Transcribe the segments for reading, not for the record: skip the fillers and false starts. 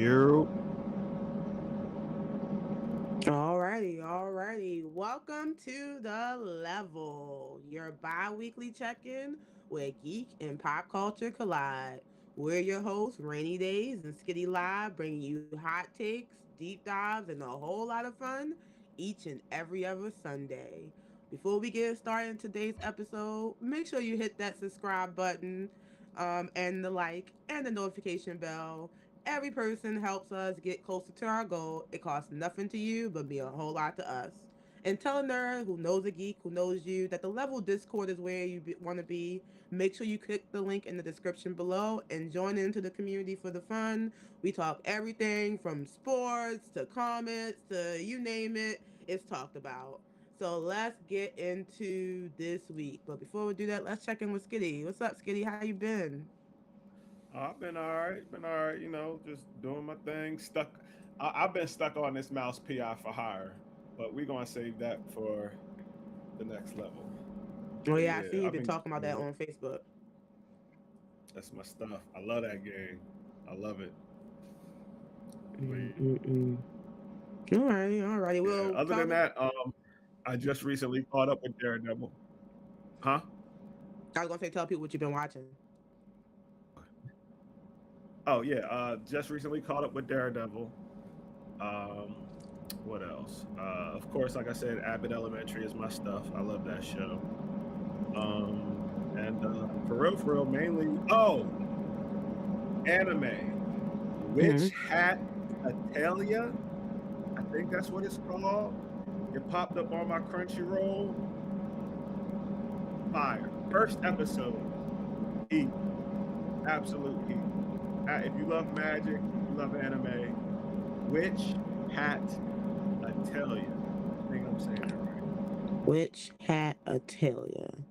You. Alrighty. Welcome to the level, your bi-weekly check-in where geek and pop culture collide. We're your hosts, Rainy Days and Skitty Live, bringing you hot takes, deep dives, and a whole lot of fun each and every other Sunday. Before we get started in today's episode, make sure you hit that subscribe button, and the like and the notification bell. Every person helps us get closer to our goal. It costs nothing to you, but be a whole lot to us. And tell a nerd who knows a geek who knows you that the level Discord is where you want to be. Make sure you click the link in the description below and join into the community for the fun. We talk everything from sports to comments to you name it, it's talked about. So let's get into this week. But before we do that, let's check in with Skitty. What's up, Skitty? How you been? I've been all right. Been all right. Just doing my thing. Stuck. I've been stuck on this mouse PI for hire, but we're gonna save that for the next level. Oh But yeah, I yeah, seen you I've been been. talking about that on Facebook. That's my stuff. I love that game. I love it. But Mm-mm-mm. Alrighty. yeah. Well, Other tell than the that, I just recently caught up with Daredevil. Huh? I was gonna say tell people what you've been watching. Oh yeah. Just recently caught up with Daredevil. Um, what else? Of course, like I said, Abbott Elementary is my stuff. I love that show. And for real, mainly anime. Mm-hmm. Witch Hat Italia, I think that's what it's called. It popped up on my Crunchyroll. Fire. First episode. Heat. Absolute heat. If you love magic, you love anime. Witch Hat Italia. I think I'm saying it right. Witch Hat Atelia.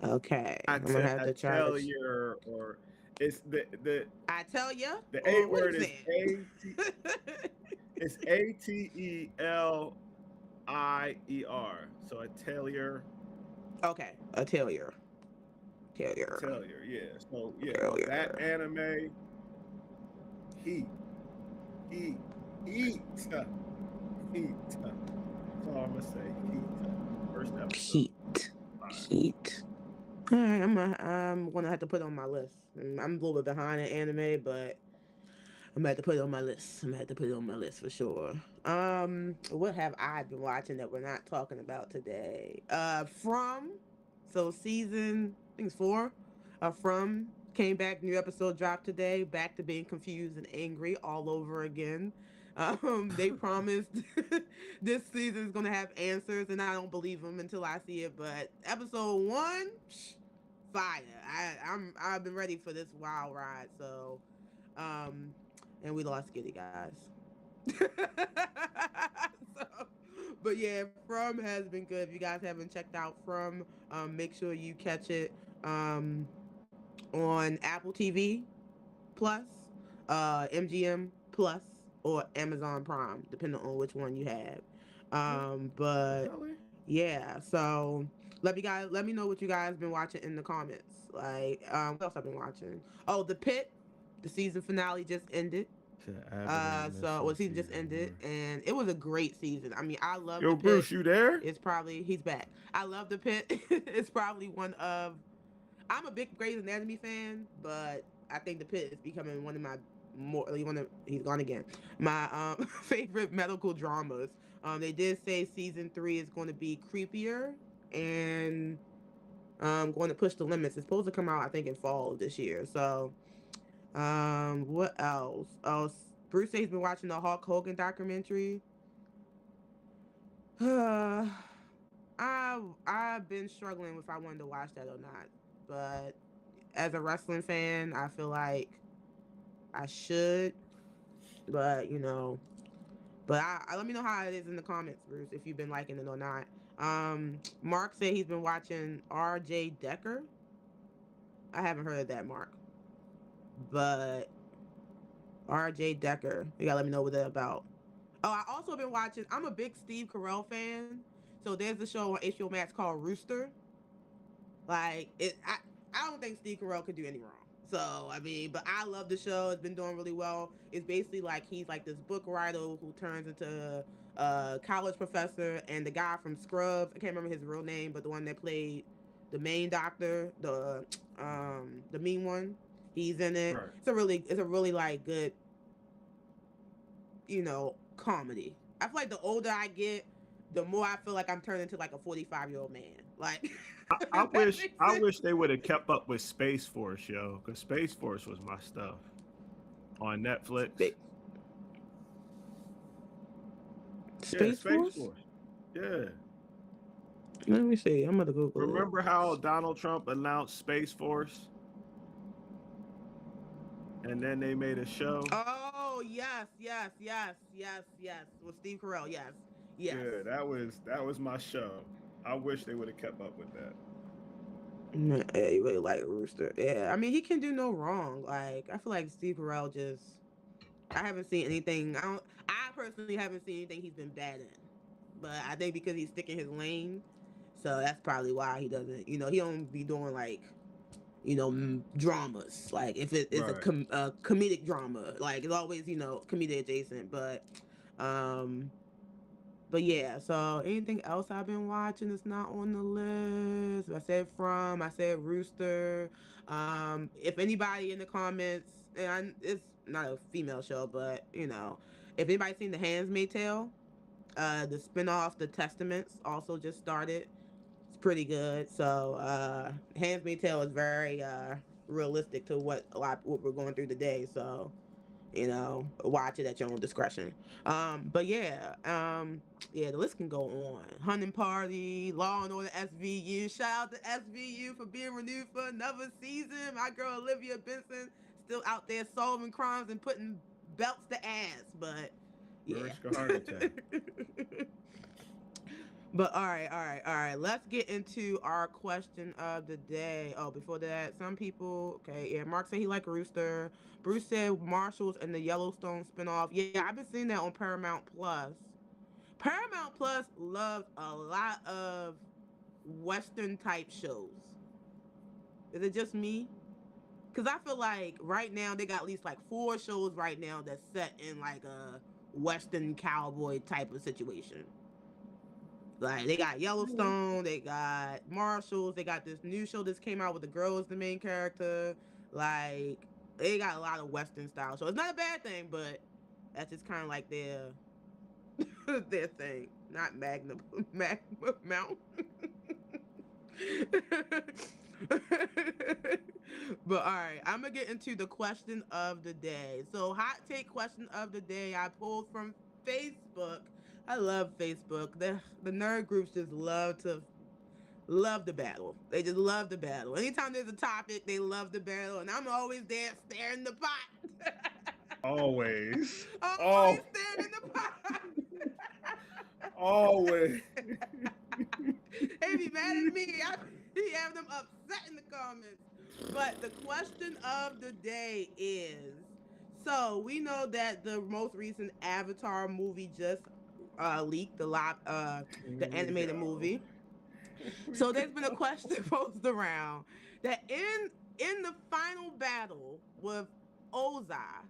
Okay, I'm gonna have to try to. Atelier, or it's I tell ya, the or eight what word you is Atelier. So Atelier, Okay, Atelier. Atelier. Atelier, yeah. So yeah, no, that Atelier. anime, heat, heat, heat, heat. That's all I'm gonna say. Heat. First episode. Heat. Fire. Heat. Alright, I'm gonna have to put it on my list. I'm a little bit behind in anime, but I'm gonna have to put it on my list. I'm gonna have to put it on my list for sure. What have I been watching that we're not talking about today? So season I think it's 4. From came back. New episode dropped today. Back to being confused and angry all over again. They promised this season is gonna have answers, and I don't believe them until I see it. But episode 1, fire. I've been ready for this wild ride. So, um, and we lost Giddy, guys. So, but yeah, From has been good. If you guys haven't checked out From, make sure you catch it on Apple TV Plus, MGM Plus, or Amazon Prime, depending on which one you have. But Really? yeah, so let me know what you guys been watching in the comments. Like, what else I've been watching? Oh, The Pit, the season finale just ended. To Abbott Well, Elementary season just season ended, one. and it was a great season. I mean, I love The Yo, Pit. Bruce, you there? It's probably he's back. I love The Pit. It's probably one of I'm a big Grey's Anatomy fan, but I think The Pit is becoming one of my more one of he's gone again. My favorite medical dramas. They did say season 3 is going to be creepier and going to push the limits. It's supposed to come out I think in fall of this year. So what else? Oh, Bruce says he's been watching the Hulk Hogan documentary. I've been struggling if I wanted to watch that or not, but as a wrestling fan, I feel like I should, but I let me know how it is in the comments, Bruce, if you've been liking it or not. Mark said he's been watching R.J. Decker. I haven't heard of that, Mark, but R.J. Decker, you gotta let me know what that's about. Oh, I also been watching. I'm a big Steve Carell fan, so there's a show on HBO Max called Rooster. Like it, I don't think Steve Carell could do any wrong. So I mean, but I love the show. It's been doing really well. It's basically like he's like this book writer who turns into a college professor, and the guy from Scrubs, I can't remember his real name, but the one that played the main doctor, the mean one, he's in it. Right. It's a really like good, comedy. I feel like the older I get, the more I feel like I'm turning into like a 45-year-old man. Like, I that wish makes I sense. wish they would have kept up with Space Force, yo, because Space Force was my stuff on Netflix. Space, Yeah, Space Space Force? Force. Yeah. Let me see. I'm gonna Google it. Remember how Donald Trump announced Space Force and then they made a show? Oh yes, yes, yes, yes, yes. With Steve Carell, yes, yes. Yeah, that was my show. I wish they would have kept up with that. Yeah, you really like Rooster. Yeah, I mean he can do no wrong. Like I feel like Steve Carell just. I haven't seen anything. I don't. I personally haven't seen anything he's been bad in. But I think because he's sticking his lane, so that's probably why he doesn't. He don't be doing like dramas. Like if it's Right. a comedic drama, like it's always comedic adjacent. Um, but yeah. So anything else I've been watching that's not on the list? I said Rooster. If anybody in the comments, and it's not a female show, but if anybody's seen The Handmaid's Tale, the spinoff, The Testaments, also just started. It's pretty good. So Handmaid's Tale is very realistic to what we're going through today. So watch it at your own discretion. But yeah, the list can go on. Hunting Party, Law and Order SVU. Shout out to SVU for being renewed for another season. My girl Olivia Benson still out there solving crimes and putting belts to ass. But yeah. Risk a heart attack. But all right. Let's get into our question of the day. Oh, before that, some people, okay, yeah. Mark said he liked Rooster. Bruce said Marshalls and the Yellowstone spinoff. Yeah, I've been seeing that on Paramount Plus. Paramount Plus loves a lot of Western type shows. Is it just me? Because I feel like right now they got at least like 4 shows right now that's set in like a Western cowboy type of situation. Like they got Yellowstone, they got Marshalls, they got this new show that came out with the girl as the main character. Like they got a lot of Western style. So it's not a bad thing, but that's just kind of like their their thing. Not Magna Mount. But all right, I'm gonna get into the question of the day. So hot take question of the day I pulled from Facebook. I love Facebook. The nerd groups just love the battle. They just love the battle. Anytime there's a topic, they love the battle, and I'm always there staring the pot. Always. Always staring in the pot. Always. They be mad at me. I be having them upset in the comments. But the question of the day is: so we know that the most recent Avatar movie just leaked, the animated movie. So there's been a question posed around that in the final battle with Ozai,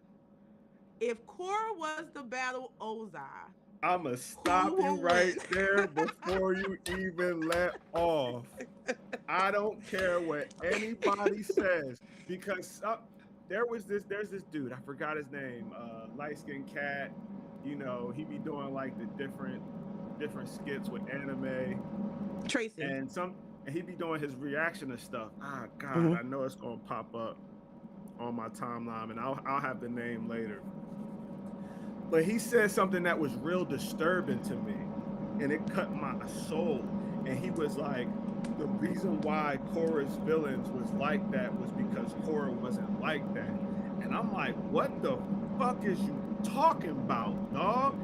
if Korra was to battle Ozai, I'ma stop you right there before you even let off. I don't care what anybody says because there's this dude, I forgot his name, light skinned cat. He be doing like the different skits with anime. Tracy. And he be doing his reaction to stuff. Ah, God, I know it's gonna pop up on my timeline, and I'll have the name later. But he said something that was real disturbing to me, and it cut my soul. And he was like, the reason why Korra's villains was like that was because Korra wasn't like that. And I'm like, what the fuck is you talking about, dog?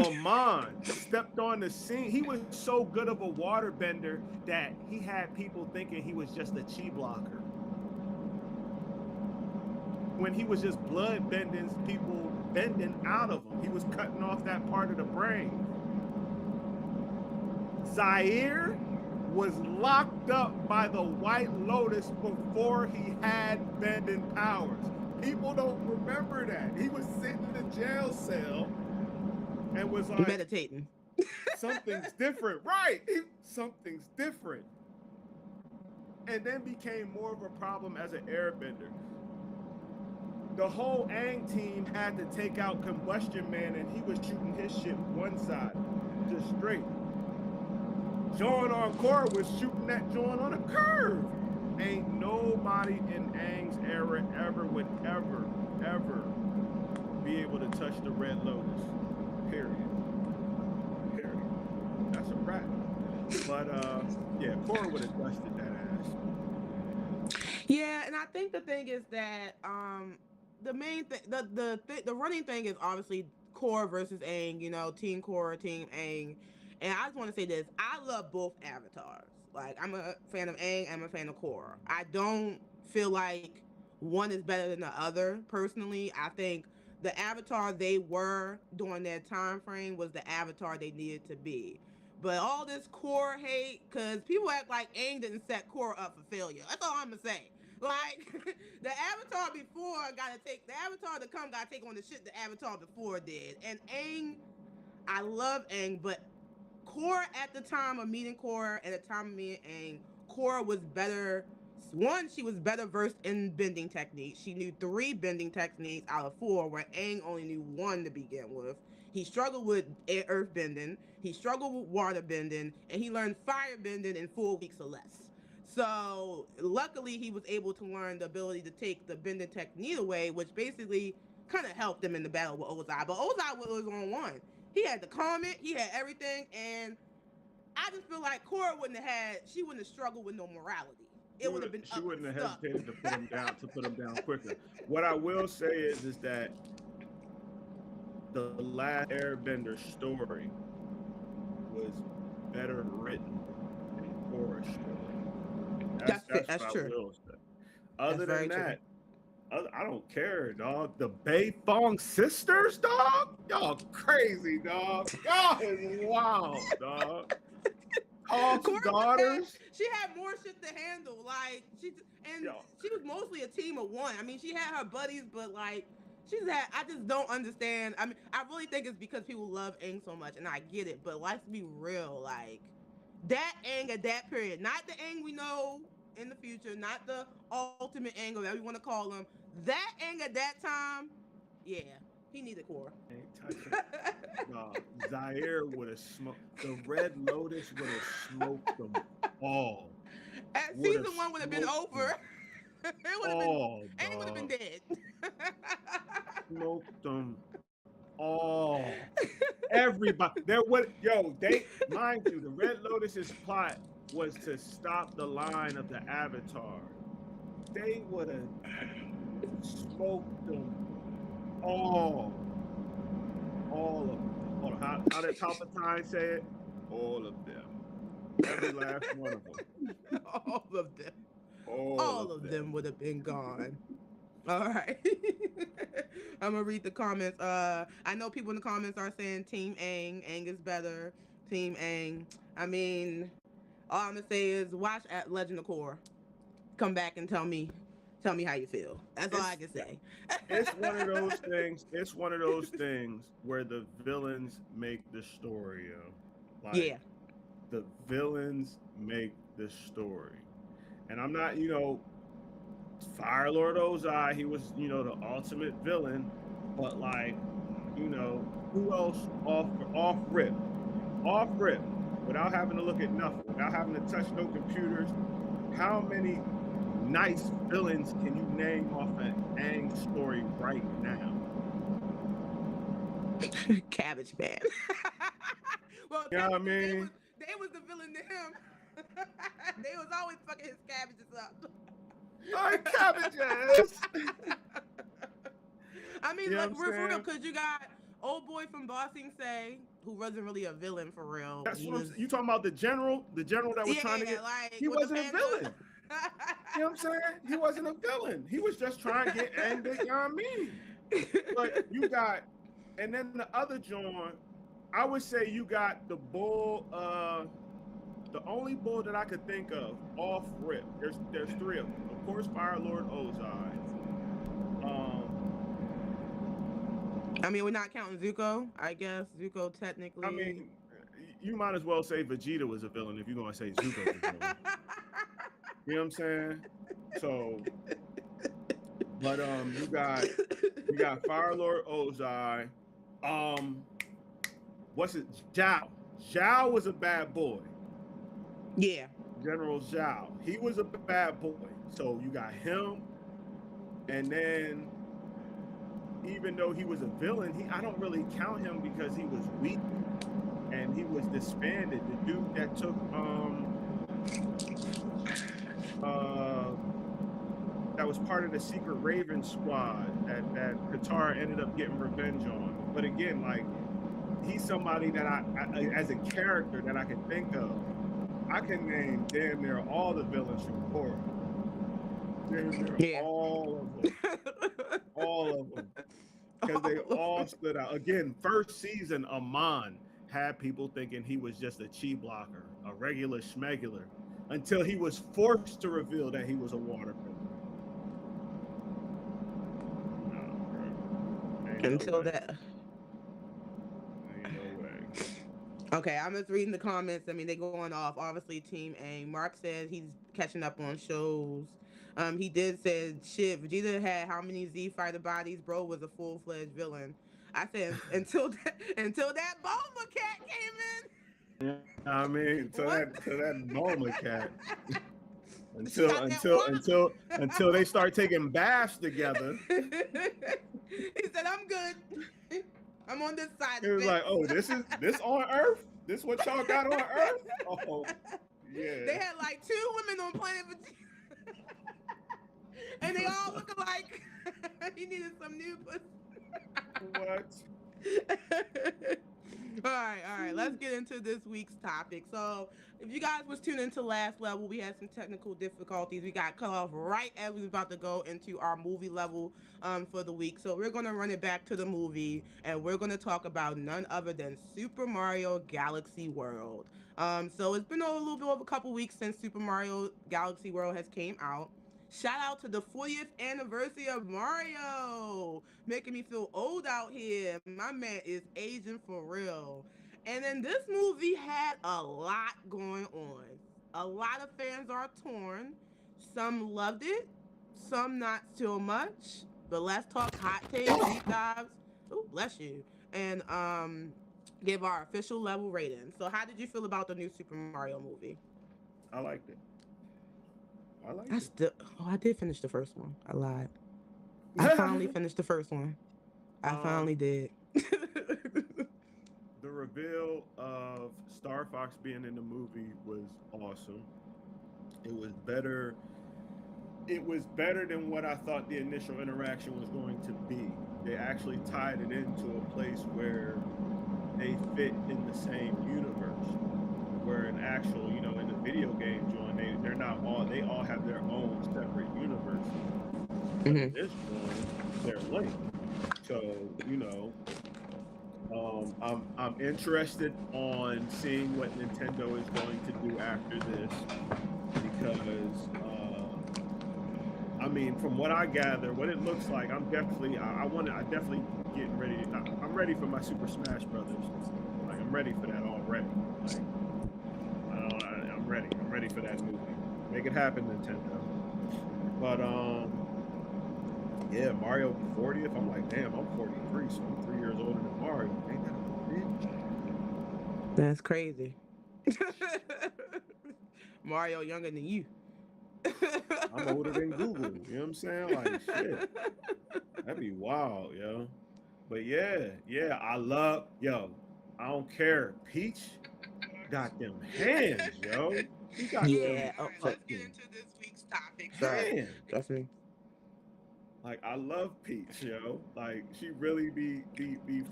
Amon stepped on the scene. He was so good of a waterbender that he had people thinking he was just a chi blocker. When he was just blood bending, people bending out of him. He was cutting off that part of the brain. Zaire was locked up by the White Lotus before he had bending powers. People don't remember that. He was sitting in a jail cell and was like, meditating. something's different. Right. Something's different. And then became more of a problem as an airbender. The whole Aang team had to take out Combustion Man, and he was shooting his shit one side, just straight. John on Korra was shooting that John on a curve. Ain't nobody in Aang's era ever would ever be able to touch the Red Lotus. Period. That's a wrap. But yeah, Korra would have dusted that ass. Yeah, and I think the thing is that the main thing, the running thing is obviously Korra versus Aang. You know, Team Korra, Team Aang. And I just want to say this: I love both avatars. Like, I'm a fan of Aang, I'm a fan of Korra. I don't feel like one is better than the other. Personally, I think the avatar they were during their time frame was the avatar they needed to be. But all this Korra hate, because people act like Aang didn't set Korra up for failure. That's all I'm gonna say. Like, the avatar before the avatar to come gotta take on the shit the avatar before did. And Aang, I love Aang, but Korra at the time of meeting Korra, at the time of meeting Aang, Korra was better. One, she was better versed in bending techniques. She knew 3 bending techniques out of 4, where Aang only knew 1 to begin with. He struggled with earth bending, he struggled with water bending, and he learned fire bending in 4 weeks or less. So luckily, he was able to learn the ability to take the bending technique away, which basically kind of helped him in the battle with Ozai. But Ozai was on one. He had the comment, he had everything, and I just feel like Korra she wouldn't have struggled with no morality. It would have been. She wouldn't have hesitated to put him down quicker. What I will say is that the last Airbender story was better written than Korra's story. That's what true. I will say. Other than that, I don't care, dog. The Bei Fong sisters, dog. Y'all crazy, dog. Y'all is wild, dog. Hawk's daughters. She had more shit to handle. Like, she was mostly a team of one. I mean, she had her buddies, but like, I just don't understand. I mean, I really think it's because people love Aang so much, and I get it. But let's be real, like, that Aang at that period, not the Aang we know in the future, not the ultimate Aang, whatever you want to call him. That Aang at that time, yeah, he needed Korra. No, Zaire would have smoked. The Red Lotus would have smoked them all. Season 1 would have been over. It would have been. Aang would have been dead. Smoked them all. Everybody. Mind you, the Red Lotus's plot was to stop the line of the Avatar. They would have smoked them all. All of them. How did Palpatine say it? All of them. Every last one of them. All of them. All of them would have been gone. All right. I'm gonna read the comments. I know people in the comments are saying Team Aang. Aang is better. Team Aang. I mean, all I'm gonna say is watch at Legend of Korra. Come back and tell me how you feel. That's all I can say. It's one of those things. It's one of those things where the villains make the story, yo. Like, yeah. The villains make the story. And I'm not, Fire Lord Ozai, he was, the ultimate villain. But like, who else off rip, without having to look at nothing, without having to touch no computers, how many nice villains can you name off an Aang story right now? Cabbage Man. Well, you know what I mean? They was the villain to him. They was always fucking his cabbages up. Cabbages. I mean, like, for real, because you got old boy from Bossing Say, who wasn't really a villain for real. That's you talking about the general that was trying to get. Like, he wasn't a villain. You know what I'm saying? He wasn't a villain. He was just trying to get angry. You know what I mean? But you got, and then the other John, I would say you got the bull. the only bull that I could think of off rip. There's three of them. Of course, Fire Lord Ozai. I mean, we're not counting Zuko. I guess Zuko I technically. mean, you might as well say Vegeta was a villain if you're gonna say Zuko's a villain. You know what I'm saying? So, but you got Fire Lord Ozai. Um, what's it? Zhao. Zhao was a bad boy. Yeah. General Zhao. He was a bad boy. So you got him, and then even though he was a villain, I don't really count him because he was weak and he was disbanded. The dude that took uh that was part of the secret Raven squad that Katara ended up getting revenge on. But again, like he's somebody that I as a character that I can think of. I can name damn near all the villains from Korra. Damn near Yeah. all of them. All of them. Because they all stood out. Again, first season, Amon had people thinking he was just a chi blocker, a regular schmegular, until he was forced to reveal that he was a water pillar. Until that. Ain't no way. Okay, I'm just reading the comments. I mean, they going off. Obviously, Team A. Mark says he's catching up on shows. He did say, shit, Vegeta had how many Z fighter bodies? Bro was a full-fledged villain. I said, until that Bulma cat came in. I mean, to that Bulma cat. Until they start taking baths together. He said, "I'm good. I'm on this side." He was like, "Oh, this on Earth? This what y'all got on Earth? Oh, yeah." They had like 2 women on planet Vegeta, and they all look alike. He needed some new pussy. What? All right. Let's get into this week's topic. So, if you guys was tuned into last level, we had some technical difficulties. We got cut off right as we was about to go into our movie level for the week. So we're gonna run it back to the movie, and we're gonna talk about none other than Super Mario Galaxy World. So it's been a little bit over a couple weeks since Super Mario Galaxy World has came out. Shout out to the 40th anniversary of Mario, making me feel old out here. My man is aging for real. And then this movie had a lot going on. A lot of fans are torn. Some loved it, some not so much. But let's talk hot takes, deep dives. Oh, bless you. And give our official level rating. So, how did you feel about the new Super Mario movie? I liked it. I did finish the first one. I lied. I finally finished the first one. I finally did. The reveal of Star Fox being in the movie was awesome. It was better. It was better than what I thought the initial interaction was going to be. They actually tied it into a place where they fit in the same universe. Where an actual, in the video game joint, they're not all. They all have their own separate universes. But in this one, they're linked. So I'm interested on seeing what Nintendo is going to do after this because I mean, from what I gather, what it looks like, I'm definitely getting ready. I'm ready for my Super Smash Brothers. Like I'm ready for that already. Like I'm ready. I'm ready for that movie. Make it happen, Nintendo. But yeah, Mario 40th. I'm like, damn, I'm 43, so I'm 3 years older than Mario. Ain't that a bitch? That's crazy. Mario younger than you. I'm older than Google. You know what I'm saying? Like, shit. That'd be wild, yo. But yeah, I don't care. Peach got them hands, yo. He got them let's get into this week's topic. hands. Trust me. Like, I love Peach, yo. Like, she really be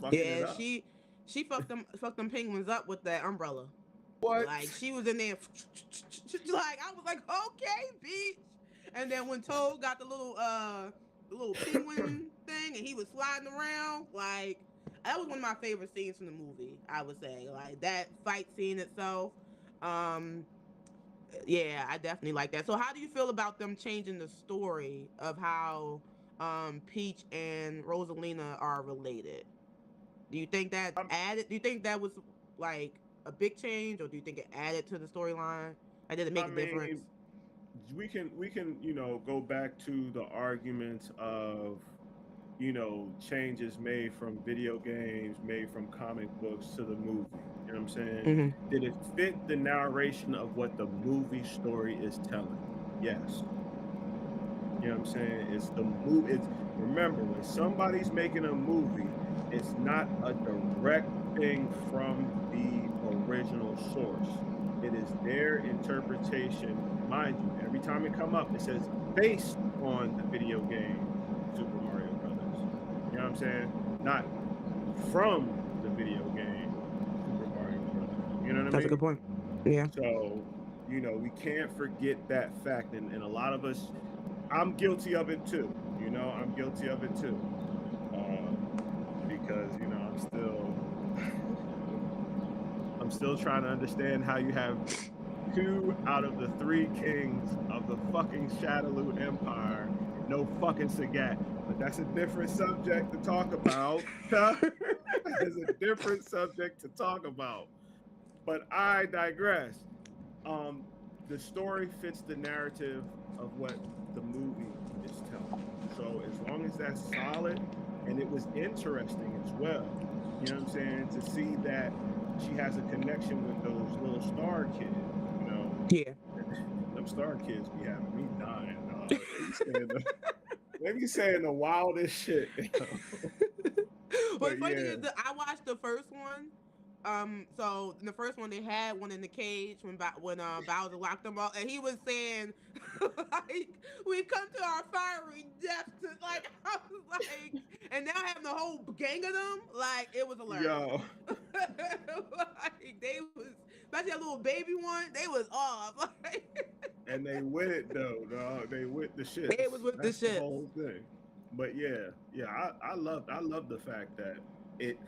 fucking it up. She fucked them penguins up with that umbrella. What? Like she was in there, like I was like, okay, Peach. And then when Toad got the little penguin thing, and he was sliding around, like that was one of my favorite scenes from the movie. I would say, like that fight scene itself. Yeah, I definitely like that. So how do you feel about them changing the story of how Peach and Rosalina are related? Do you think that Um, added? Do you think that was like a big change, or do you think it added to the storyline? Like, did it make I a mean, difference? we can go back to the arguments of changes made from video games, made from comic books to the movie. You know what I'm saying? Hmm. Did it fit the narration of what the movie story is telling? Yes. You know what I'm saying? It's the movie. It's remember when somebody's making a movie, it's not a direct thing from the original source. It is their interpretation. Mind you, every time it come up, it says based on the video game Super Mario Brothers. You know what I'm saying? Not from the video game Super Mario Brothers. You know what I That's a good mean? point. Yeah. So, we can't forget that fact. And a lot of us, I'm guilty of it too. I'm guilty of it too. Because, I'm still trying to understand how you have two out of the three kings of the fucking Shadaloo Empire, no fucking Sagat. But that's a different subject to talk about. It's a different subject to talk about. But I digress. Um, the story fits the narrative of what the movie is telling. So as long as that's solid, and it was interesting as well, you know what I'm saying, to see that she has a connection with those little star kids. Yeah. Them star kids be having me dying, dog. They be saying the wildest shit. What's But funny yeah, is that I watched the first one. So in the first one they had one in the cage when Bowser locked them up, and he was saying like we come to our fiery death to like I was like, and now having the whole gang of them, like it was hilarious. yo, Like they was, especially that little baby one, they was off. Like and they with it though, dog. They with the they was shits. with the That's the shits. whole thing. But yeah, I love the fact that it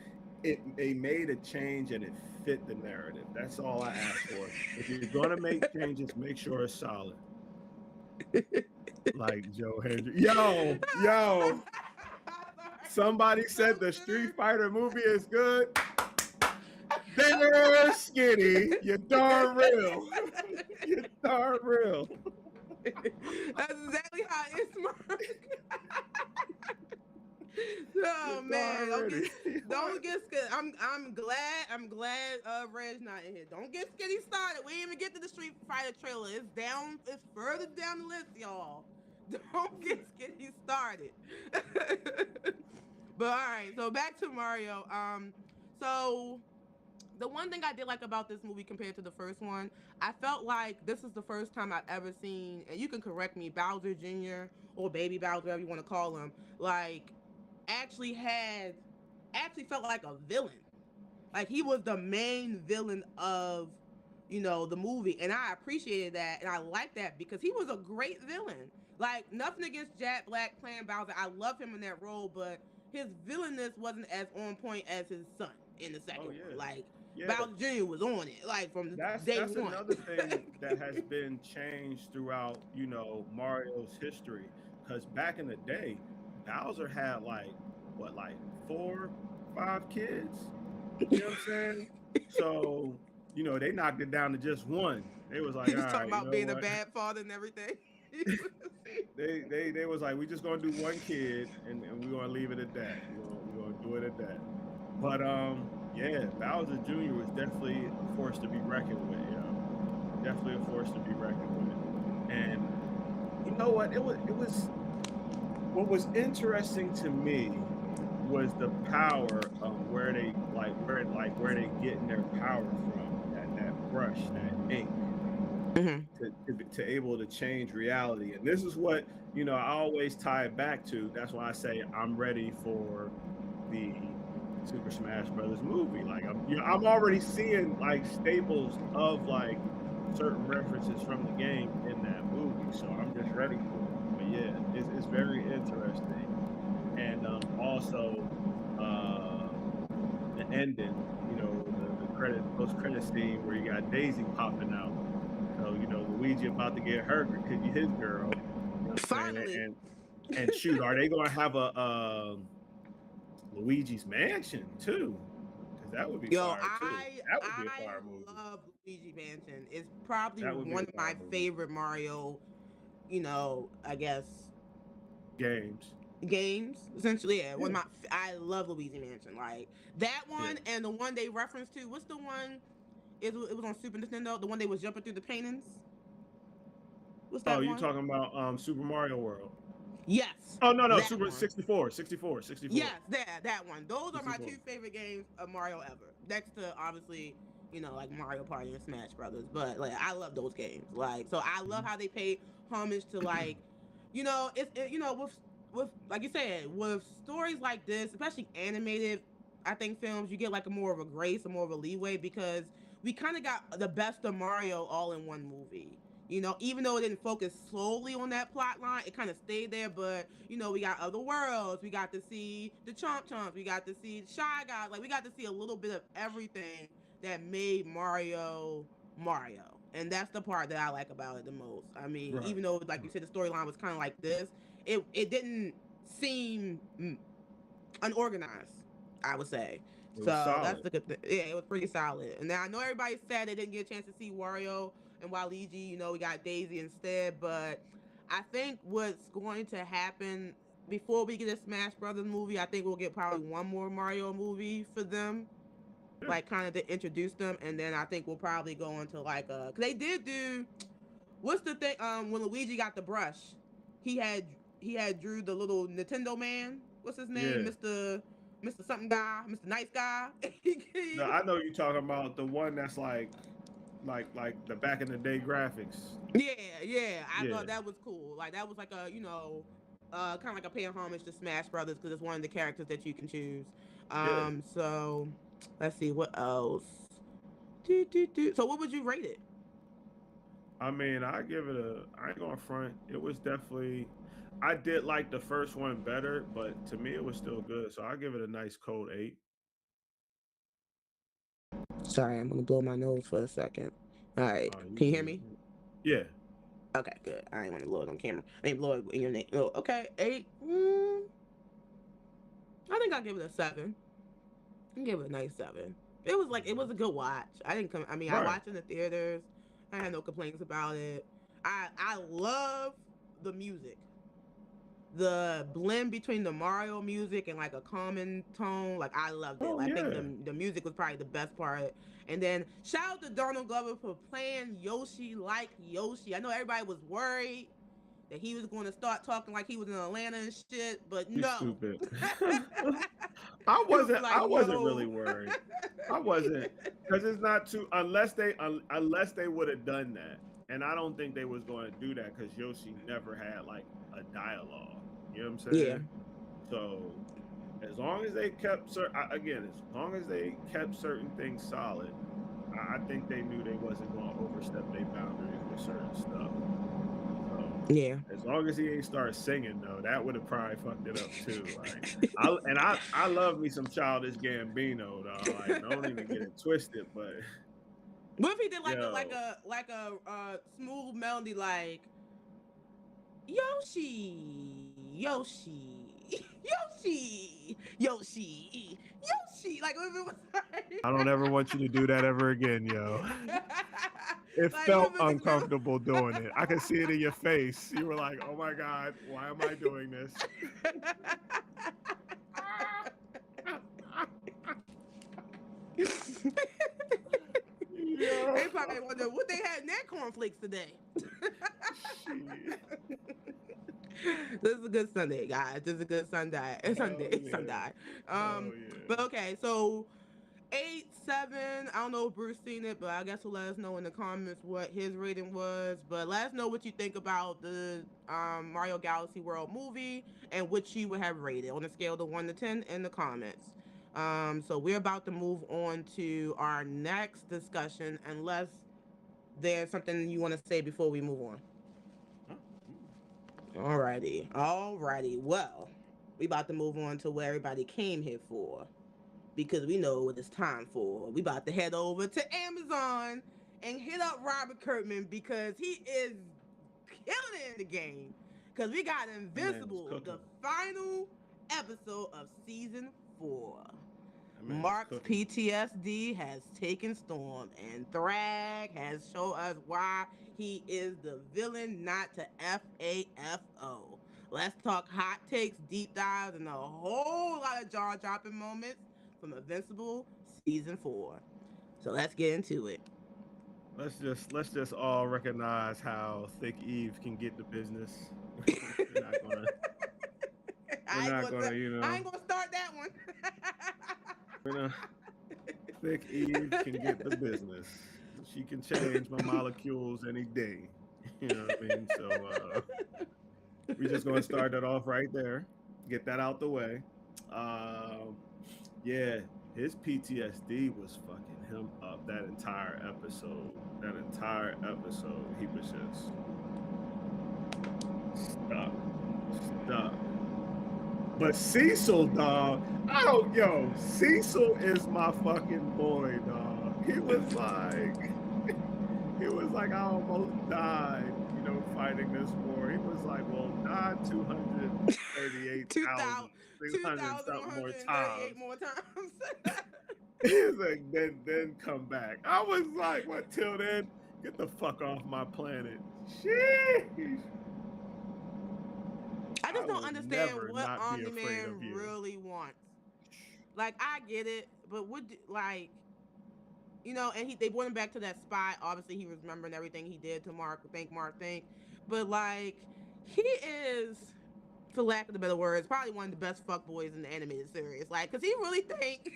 it made a change and it fit the narrative. That's all I ask for. If you're gonna make changes, make sure it's solid. Like Joe Hendry. Yo. Sorry. Somebody So said the Street serious. Fighter movie is good. There, skinny. You're darn real. You're darn real. That's exactly how it's marked. You're Oh man, darn ready. don't get scared. I'm glad Red's not in here. Don't get skinny started. We ain't even get to the Street Fighter trailer. It's further down the list, y'all. Don't get skinny started. But all right, so back to Mario. So the one thing I did like about this movie compared to the first one, I felt like this is the first time I've ever seen, and you can correct me, Bowser Jr. or Baby Bowser, whatever you want to call him, like actually had actually felt like a villain. Like he was the main villain of the movie, and I appreciated that, and I liked that because he was a great villain. Like nothing against Jack Black playing Bowser, I love him in that role, but his villainess wasn't as on point as his son in the Oh second one. yeah. Like Yeah. Bowser Jr. was on it, like from day That's one. another thing that has been changed throughout, Mario's history. Because back in the day, Bowser had like what, like four, five kids? You know what I'm saying? So, they knocked it down to just one. They was like, He all was talking right, you about know being a what? bad father and everything. They was like, we just gonna do one kid and we're gonna leave it at that. We're gonna do it at that. But yeah, Bowser Jr. was definitely a force to be reckoned with, definitely a force to be reckoned with. And you know what? It was what was interesting to me was the power of where they getting their power from. That brush, that ink, Hmm. to able to change reality. And this is what I always tie it back to. That's why I say I'm ready for the Super Smash Brothers movie. Like I'm already seeing like staples of like certain references from the game in that movie, so I'm just ready for it. But yeah, it's very interesting, and also uh, the ending, the credit post credit scene where you got Daisy popping out. So the Luigi about to get his girl. You know what I'm saying? Finally. And shoot, are they going to have a Luigi's Mansion too? Because that would be Yo, fire too. I That would be a I fire movie. love Luigi Mansion. It's probably That would be one a of fire my movie. favorite Mario, I guess Games. games. Essentially, yeah. Yeah. I love Luigi Mansion. Like that Yeah. one and the one they referenced to. What's the one? It was on Super Nintendo. The one they was jumping through the paintings. What's Oh, that you one? talking about Super Mario World? Yes, Oh no, that Super one. 64, 64, 64, Yes, that one. Those are my 64. two favorite games of Mario ever. Next to obviously, like Mario Party and Smash Brothers. But like I love those games. Like so I love how they pay homage to like, with like you said, with stories like this, especially animated, I think films, you get like a more of a grace, a more of a leeway because we kind of got the best of Mario all in one movie. Even though it didn't focus solely on that plot line, it kind of stayed there. But we got other worlds. We got to see the Chomp Chomps. We got to see Shy Guys. Like we got to see a little bit of everything that made Mario Mario, and that's the part that I like about it the most. I mean, Right. even though, like you said, the storyline was kind of like this, it didn't seem unorganized, I would say. It was So that's solid. the good thing. Yeah, it was pretty solid. And now I know everybody said they didn't get a chance to see Wario and Waluigi. We got Daisy instead. But I think what's going to happen before we get a Smash Brothers movie, I think we'll get probably one more Mario movie for them, Yeah. like kind of to introduce them. And then I think we'll probably go into like cause they did do what's the thing when Luigi got the brush, he had drew the little Nintendo man. What's his name? Yeah. Mr. Something guy, Mr. Nice Guy. No, I know you're talking about the one that's like the back in the day graphics. Yeah, yeah. I Yeah. thought that was cool. Like that was like a kind of like a paying homage to Smash Brothers because it's one of the characters that you can choose. Yeah. So let's see what else. So what would you rate it? I mean, I ain't gonna front. It was definitely, I did like the first one better, but to me it was still good. So I give it a nice cold 8. Sorry, I'm gonna blow my nose for a second. All right, You can you hear good? me? Yeah. Okay, good. I ain't want to blow it on camera. I ain't blow it in your name. Oh, okay, 8. I think I'll give it a 7. I give it a nice 7. It was a good watch. I didn't come. I mean, I Right. watched it in the theaters. I had no complaints about it. I love the music. The blend between the Mario music and like a common tone, like I loved it. Oh Like, I think yeah. the music was probably the best part. And then shout out to Donald Glover for playing Yoshi like Yoshi. I know everybody was worried that he was going to start talking like he was in Atlanta and shit, but You no. stupid. He would be like, I wasn't really yo. worried. I wasn't, because it's not too, unless they would have done that. And I don't think they was going to do that because Yoshi never had like a dialogue. You know what I'm Yeah. saying? So as long as they kept again, as long as they kept certain things solid, I think they knew they wasn't going to overstep their boundaries with certain stuff. So Yeah. as long as he ain't start singing though, that would have probably fucked it up too. Like I love me some childish Gambino though. Like don't even get it twisted, but What if he did yo, like a smooth melody like Yoshi, Yoshi, Yoshi, Yoshi, Yoshi. Like what if it was like, I don't ever want you to do that ever again, yo. It like what felt if it was like uncomfortable doing it. I could see it in your face. You were like, "Oh my god, why am I doing this?" They Yeah. probably wonder what they had in their cornflakes today. Shit. This is a good Sunday, guys. This is a good Sunday. Hell Sunday, yeah. Sunday. Hell yeah. But okay, so 8, 7. I don't know if Bruce seen it, but I guess he'll let us know in the comments what his rating was. But let us know what you think about the Mario Galaxy World movie and which you would have rated on a scale of 1 to 10 in the comments. So we're about to move on to our next discussion, unless there's something you want to say before we move on. Huh? Alrighty. Well, we about to move on to what everybody came here for, because we know what it's time for. We about to head over to Amazon and hit up Robert Kirkman because he is killing it in the game. Because we got That man was Invincible, cooking. the final episode of season 4. That man was Mark's cooking. PTSD has taken storm, and Thrag has shown us why he is the villain, not to FAFO. Let's talk hot takes, deep dives, and a whole lot of jaw dropping moments from Invincible season 4. So let's get into it. Let's just all recognize how Thick Eve can get the business. we're not gonna we're not gonna, I ain't gonna start that one. we're not Thick Eve can get the business. She can change my molecules any day. You know what I mean? So we're just gonna start that off right there. Get that out the way. Um, yeah, his PTSD was fucking him up that entire episode. That entire episode, he was just stuck, stuck. But Cecil, dog, I don't, yo, Cecil is my fucking boy, dog. He was like, I almost died, fighting this war. He was like, well, died 238,600 something more times. More times. He's like, then come back. I was like, what, till then? Get the fuck off my planet. Sheesh. I just don't understand what Omni Man you. really wants. Like, I get it, but and they brought him back to that spot. Obviously, he was remembering everything he did to Mark. But like, he is, for lack of the better words, probably one of the best fuckboys in the animated series. Like, cause he really think,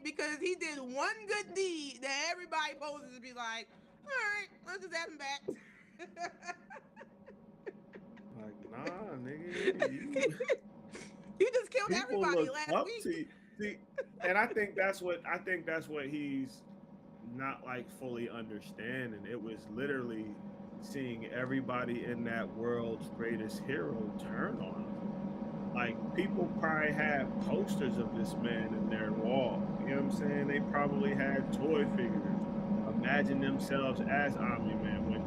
because he did one good deed that everybody poses to be like, all right, let's just have him back. Like, nah, nigga, you just killed everybody last week. See, and I think that's what he's not like fully understanding. It was literally seeing everybody in that world's greatest hero turn on him. Like, people probably had posters of this man in their wall. You know what I'm saying? They probably had toy figures. Imagine themselves as Omni-Man. When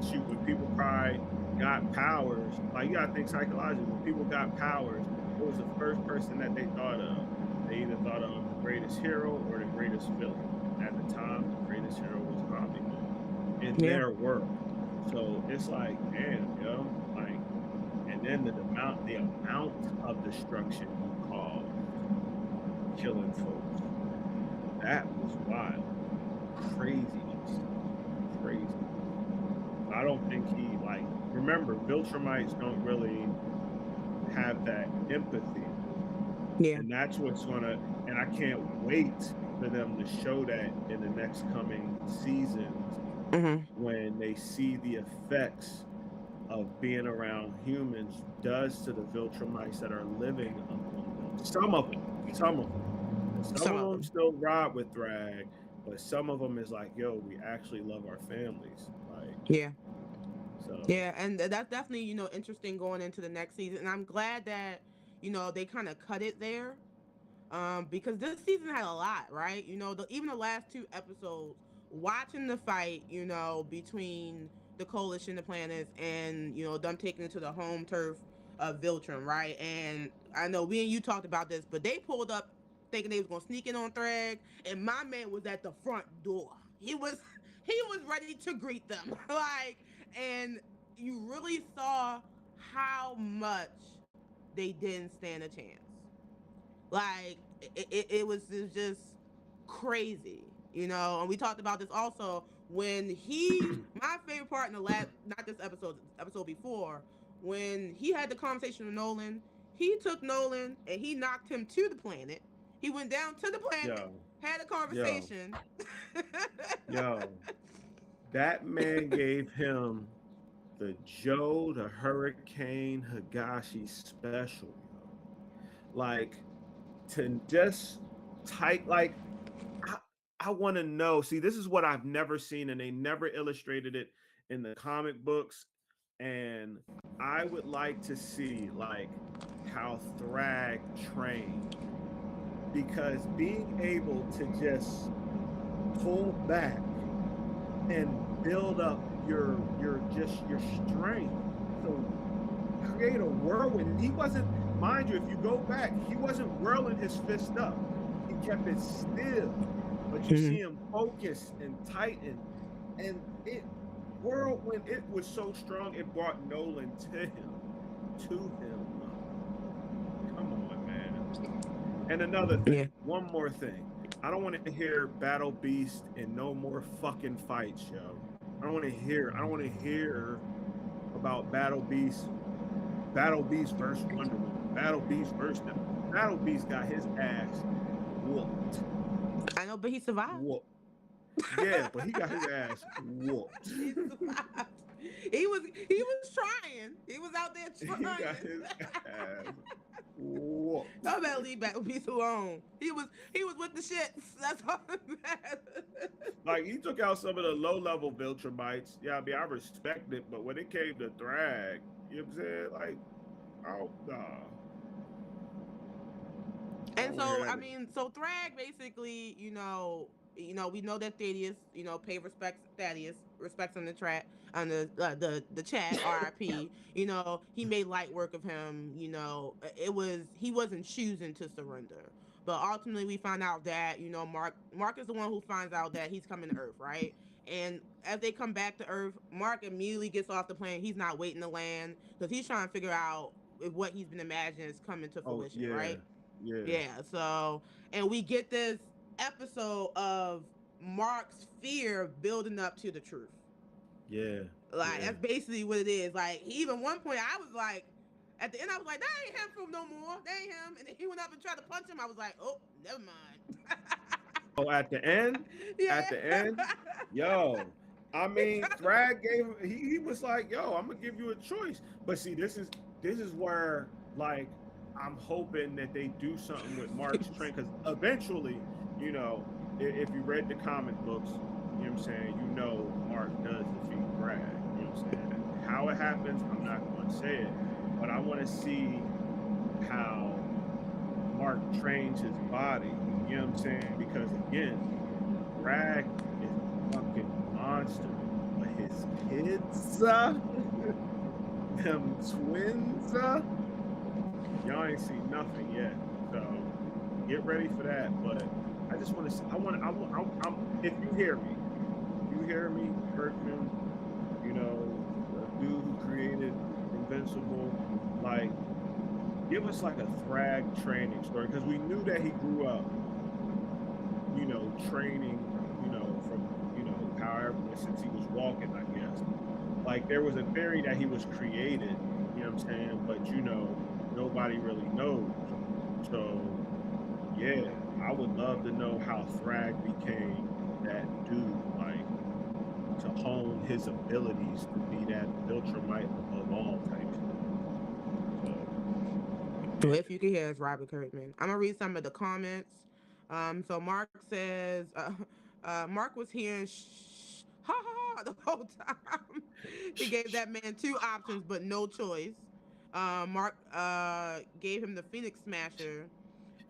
people probably got powers, like, you gotta think psychologically. When people got powers, what was the first person that they thought of? They either thought of the greatest hero or the greatest villain. At the time, the greatest hero was Omni-Man in their world. So it's like, damn, like, and then the amount of destruction he caused, killing folks, that was wild, crazy. I don't think he, like, remember, Viltrumites don't really have that empathy. Yeah. And that's what's gonna, and I can't wait for them to show that in the next coming seasons, when they see the effects of being around humans does to the Viltrumites that are living among them. Some of them still ride with Thrag, but some of them is like, yo, we actually love our families. Like, yeah. So yeah, and that's definitely, interesting going into the next season. And I'm glad that, they kind of cut it there. Because this season had a lot, right? Even the last 2 episodes, watching the fight, between the coalition, the planets, and them taking it to the home turf of Viltrum, right? And I know we and you talked about this, but they pulled up thinking they was gonna sneak in on Thrag, and my man was at the front door. He was ready to greet them, like, and you really saw how much they didn't stand a chance. Like, it was just crazy, and we talked about this also when my favorite part in the last, not this episode before, when he had the conversation with Nolan. He took Nolan and he knocked him to the planet. He went down to the planet, had a conversation. That man gave him the Joe the Hurricane Higashi special. Like, to just like, I want to know. See, this is what I've never seen, and they never illustrated it in the comic books. And I would like to see, like, how Thrag trained, because being able to just pull back and build up your just your strength. So create a whirlwind. And he wasn't, mind you, if you go back, he wasn't whirling his fist up. He kept it still. But you see him focus and tighten. And it whirlwind, it was so strong, it brought Nolan to him. To him. Come on, man. And another thing, one more thing. I don't want to hear Battle Beast and no more fucking fights, yo. I don't want to hear about Battle Beast versus Wonder Woman, Battle Beast versus them. Battle Beast got his ass whooped. I know, but he survived. Whooped. Yeah, but he got his ass whooped. He survived. He was trying. He was out there trying. He got his ass whooped. Y'all better leave Battle Beast alone. He was with the shits. That's all that matters. Like, he took out some of the low level Viltrumites. Yeah, I mean, I respect it, but when it came to Thrag, you know what I'm saying? Like, oh nah. And so I mean, so Thrag basically, we know that Thaddeus, pay respects on the track on the chat, RIP. He made light work of him. He wasn't choosing to surrender. But ultimately, we find out that Mark is the one who finds out that he's coming to Earth, right? And as they come back to Earth, Mark immediately gets off the plane. He's not waiting to land because he's trying to figure out if what he's been imagining is coming to fruition, right? Yeah. So, and we get this episode of Mark's fear building up to the truth. Yeah. That's basically what it is. Like, even one point, I was like, at the end, I was like, that ain't him from no more. That ain't him. And then he went up and tried to punch him. I was like, oh, never mind. Oh, at the end? Yeah. At the end? Yo. I mean, Thrag he was like, yo, I'm going to give you a choice. But see, this is where, like, I'm hoping that they do something with Mark's train, because eventually, if you read the comic books, you know what I'm saying, Mark does defeat Brad. You know what I'm saying? How it happens, I'm not going to say it, but I want to see how Mark trains his body. You know what I'm saying? Because again, Brad is a fucking monster, but his kids, them twins, y'all ain't seen nothing yet, so get ready for that. But I just want to, if you hear me, Kirkman, the dude who created Invincible, like, give us like a Thrag training story, because we knew that he grew up, training, from, however, since he was walking, I guess. Like, there was a theory that he was created, you know what I'm saying, but nobody really knows. So, yeah, I would love to know how Thrag became that dude, like, to hone his abilities to be that Viltrumite of all types. So, if you can hear us, Robert Kirkman. I'm gonna read some of the comments. So Mark says, Mark was hearing ha ha ha the whole time. He gave that man two options, but no choice. Mark gave him the Phoenix Smasher.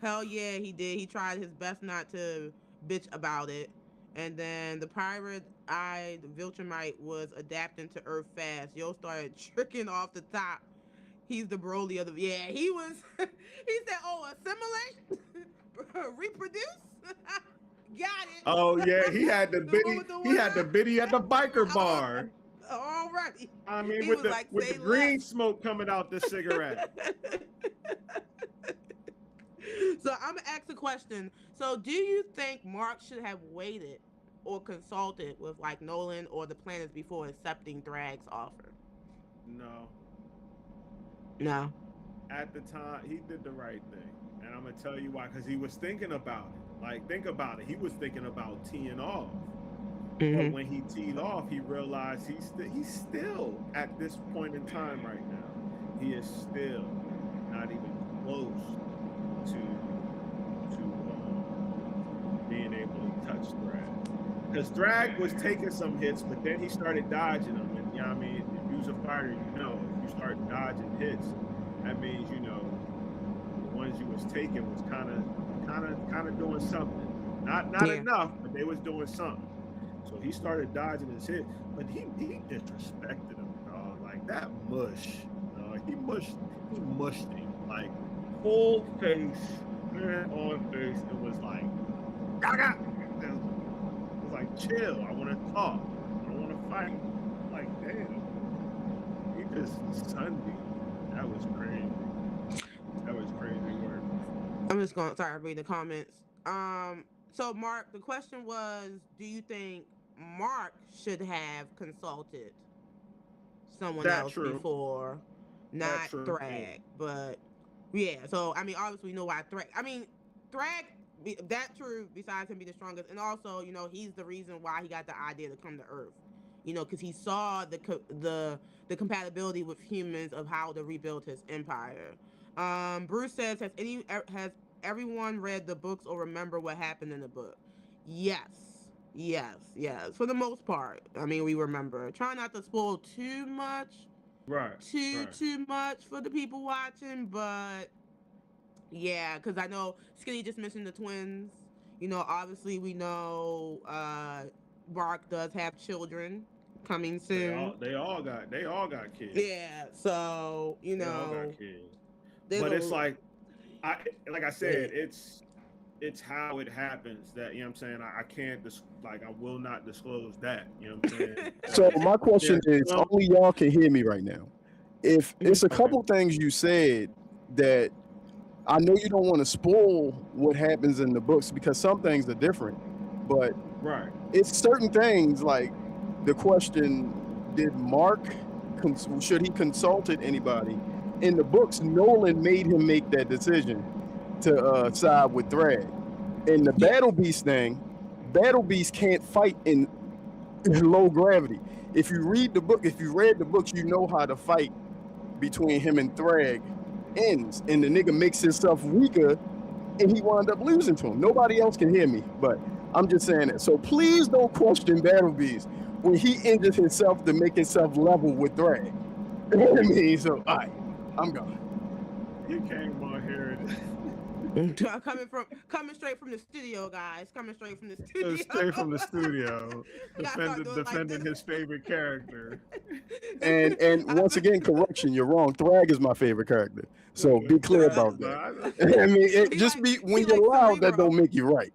Hell yeah, he did. He tried his best not to bitch about it. And then the pirate-eyed Viltrumite was adapting to Earth fast. Yo started tricking off the top. He's the Broly of the... Yeah, he was... he said, oh, assimilate? Reproduce? Got it. Oh, yeah, he had the biddy at the biker bar. Alrighty. I mean, with the green smoke coming out the cigarette. So I'm gonna ask a question. So do you think Mark should have waited or consulted with like Nolan or the planets before accepting Thrag's offer? No. At the time, he did the right thing, and I'm gonna tell you why. Because he was thinking about it. Like, think about it. He was thinking about teeing off. But when he teed off, he realized he's still at this point in time right now. He is still not even close to being able to touch Thrag. Because Thrag was taking some hits, but then he started dodging them. And I mean, if you was a fighter, if you start dodging hits, that means the ones you was taking was kind of doing something. Not enough, but they was doing something. So he started dodging his hit, but he disrespected him, dog. Like that mush, he mushed him like full face, on face. It was like, gaga. It was like, chill. I want to talk. I don't want to fight. Like, damn, he just Sunday. That was crazy. That was crazy work. I'm just going. Sorry, I read the comments. So Mark, the question was, do you think Mark should have consulted someone That else true. before, That not true. Yeah. Thrag? But yeah, so I mean, obviously we know why Thrag. I mean, Thrag. That true. Besides him being the strongest, and also he's the reason why he got the idea to come to Earth. Because he saw the compatibility with humans of how to rebuild his empire. Bruce says, has everyone read the books or remember what happened in the book? Yes, yes. For the most part, I mean, we remember. Try not to spoil too much, Right. Right. too much for the people watching, but yeah, because I know Skinny just mentioned the twins. Obviously we know Mark does have children coming soon. They all got kids. Yeah, so They all got kids. there's But it's a I like I yeah. said, it's how it happens that I'm saying I can't like I will not disclose that. You know what I'm saying? So my question There's is, some only y'all can hear me right now. If it's a okay. couple things you said that I know you don't want to spoil what happens in the books because some things are different, but Right. it's certain things like the question: did Mark should he consulted anybody? In the books, Nolan made him make that decision to side with Thrag. In the Yes. Battle Beast thing, Battle Beast can't fight in low gravity. If you read the book, if you read the books, you know how the fight between him and Thrag ends, and the nigga makes himself weaker, and he wound up losing to him. Nobody else can hear me, but I'm just saying that. So please don't question Battle Beast when he injures himself to make himself level with Thrag. You know what I mean? So, all right, I'm gone. He came on here coming straight from the studio, guys. Coming straight from the studio. straight from the studio, Gotta start doing it like defending this. his favorite character. And once again, correction, you're wrong. Thrag is my favorite character. So Okay. be clear about No, that. I, I mean, it he just like be he when like you're loud, that Cerebro. don't make you right.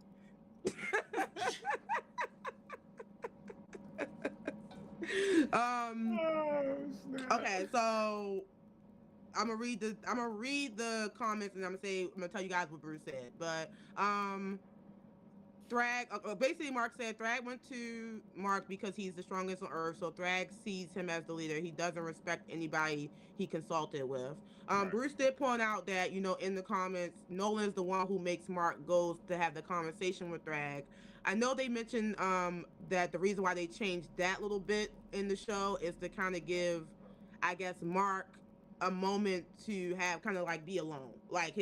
um. oh, snap. Okay, so I'm gonna read the comments and I'm gonna tell you guys what Bruce said. But Thrag, basically, Mark said Thrag went to Mark because he's the strongest on Earth. So Thrag sees him as the leader. He doesn't respect anybody he consulted with. Right. Bruce did point out that in the comments, Nolan's the one who makes Mark goes to have the conversation with Thrag. I know they mentioned that the reason why they changed that little bit in the show is to kind of give, I guess, Mark a moment to have kind of like be alone, like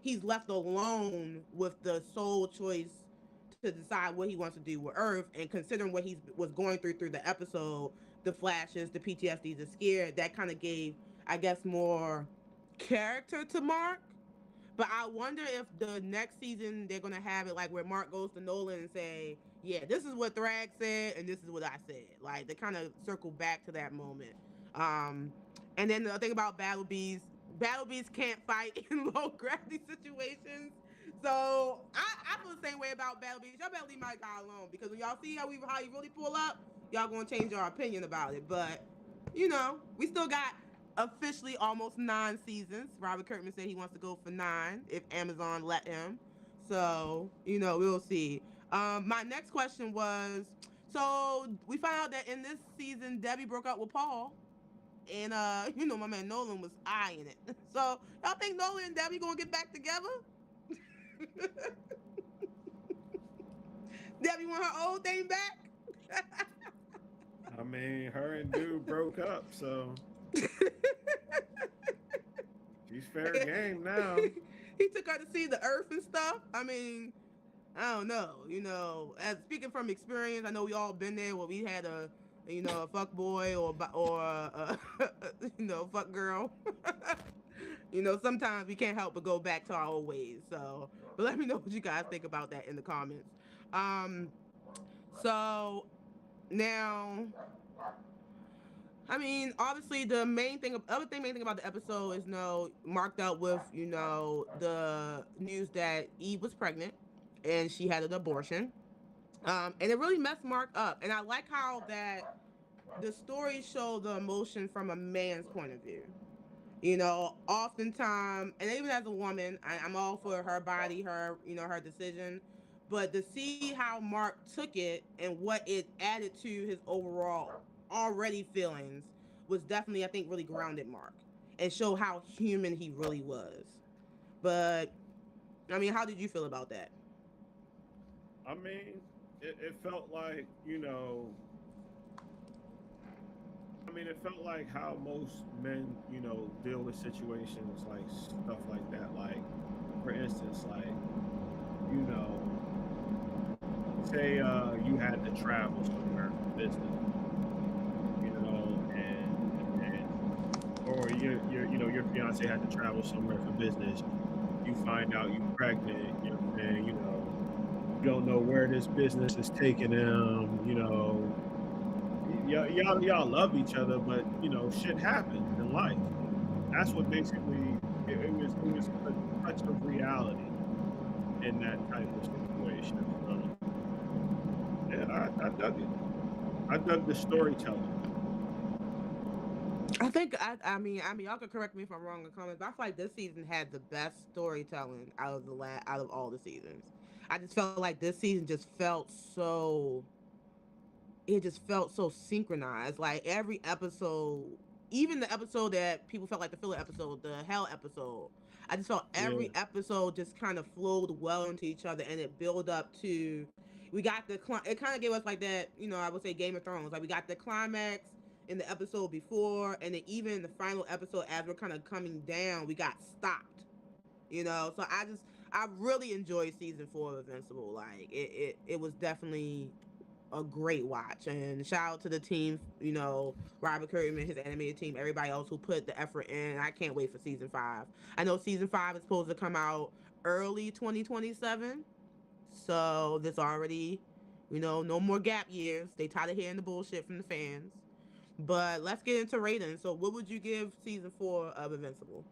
he's left alone with the sole choice to decide what he wants to do with Earth, and considering what he was going through the episode, the flashes, the PTSD, the scare, that kind of gave, I guess, more character to Mark. But I wonder if the next season they're gonna have it like where Mark goes to Nolan and say, "Yeah, this is what Thrag said, and this is what I said." Like they kind of circle back to that moment. Um, and then the thing about Battle Beasts can't fight in low gravity situations. So I feel the same way about Battle Beasts. Y'all better leave my guy alone because when y'all see how he really pull up, y'all gonna change your opinion about it. But we still got officially almost 9 seasons. Robert Kirkman said he wants to go for 9 if Amazon let him. So we'll see. My next question was, so we found out that in this season Debbie broke up with Paul, and my man Nolan was eyeing it. So y'all think Nolan and Debbie gonna get back together? Debbie want her old thing back? I mean, her and dude broke up, so she's fair game now. He took her to see the Earth and stuff. I mean, I don't know. As speaking from experience, I know we all been there where we had a fuck boy or fuck girl. Sometimes we can't help but go back to our old ways. So, but let me know what you guys think about that in the comments. Um, so Now, I mean, obviously, main thing about the episode is, Mark dealt with, the news that Eve was pregnant, and she had an abortion, and it really messed Mark up. And I like how that the story showed the emotion from a man's point of view. Oftentimes, and even as a woman, I'm all for her body, her decision. But to see how Mark took it and what it added to his overall already feelings was definitely, I think, really grounded Mark and show how human he really was. But, I mean, how did you feel about that? I mean, it felt like, it felt like how most men, deal with situations like stuff like that. Like, for instance, like, you know, say you had to travel somewhere for business, or your fiance had to travel somewhere for business. You find out you're pregnant, and you don't know where this business is taking them. Y'all love each other, but shit happens in life. That's what basically it was a touch of reality in that type of situation. So, yeah, I dug it. I dug the storytelling. I think I mean y'all could correct me if I'm wrong in the comments, but I feel like this season had the best storytelling out of all the seasons. I just felt like this season just felt so synchronized. Like every episode, even the episode that people felt like the filler episode, the hell episode, I just felt Yeah, every episode just kind of flowed well into each other, and it built up to we got it kind of gave us like that, I would say Game of Thrones. Like we got the climax in the episode before, and then even in the final episode as we're kind of coming down, we got stopped. So I really enjoyed season 4 of Invincible. Like it was definitely a great watch, and shout out to the team, Robert Kirkman, his animated team, everybody else who put the effort in. I can't wait for season 5. I know season 5 is supposed to come out early 2027, so this already, no more gap years. They tired of hearing the bullshit from the fans. But let's get into ratings. So what would you give season 4 of Invincible?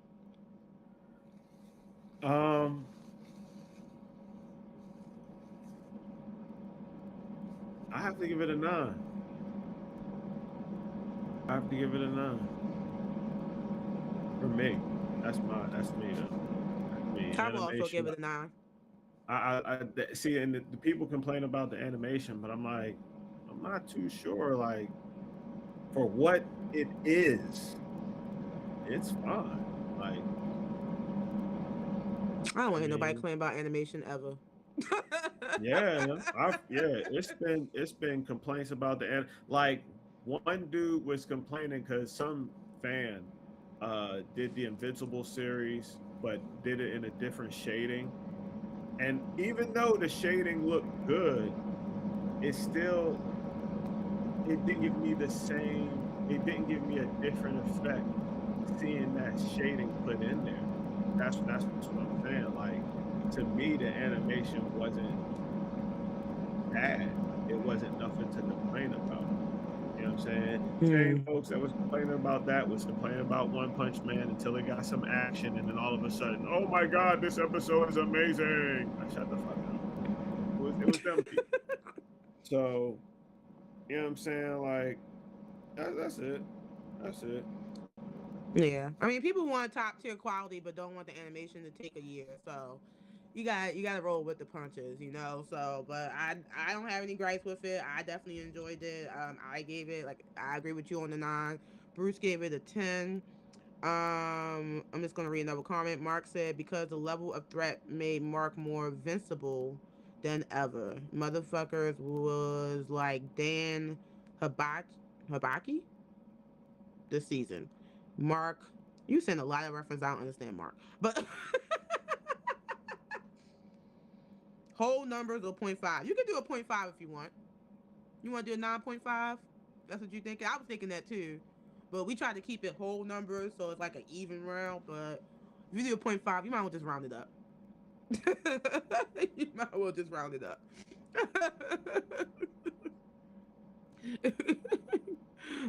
um, I have to give it a 9. I have to give it a 9 for me. That's me though. That's me. I will also give Animation. it a 9. See, and the people complain about the animation, but I'm like, I'm not too sure. Like, for what it is, it's fine. Like, I don't want I to hear nobody mean, complain about animation ever. it's been complaints about like one dude was complaining because some fan did the Invincible series, but did it in a different shading. And even though the shading looked good, it still it didn't give me the same. It didn't give me a different effect seeing that shading put in there. That's what I'm saying. Like, to me, the animation wasn't bad. It wasn't nothing to complain about. You know what I'm saying? Same Hmm. folks that was complaining about that was complaining about One Punch Man until it got some action, and then all of a sudden, oh my God, this episode is amazing. I shut the fuck up. It was them people. So, you know what I'm saying? Like, that's it. That's it. Yeah, I mean, people want top tier quality, but don't want the animation to take a year. So you got to roll with the punches. So, but I don't have any gripes with it. I definitely enjoyed it. I gave it, like, I agree with you on the 9. Bruce gave it a 10. I'm just gonna read another comment. Mark said because the level of threat made Mark more invincible than ever. Motherfuckers was like Dan Habaki this season. Mark, you send a lot of reference. I don't understand Mark, but whole numbers or point 0.5. You can do a point 0.5 if you want. You want to do a 9.5? That's what you thinking? I was thinking that too, but we tried to keep it whole numbers so it's like an even round. But if you do a point 0.5, you might as well just round it up. You might as well just round it up.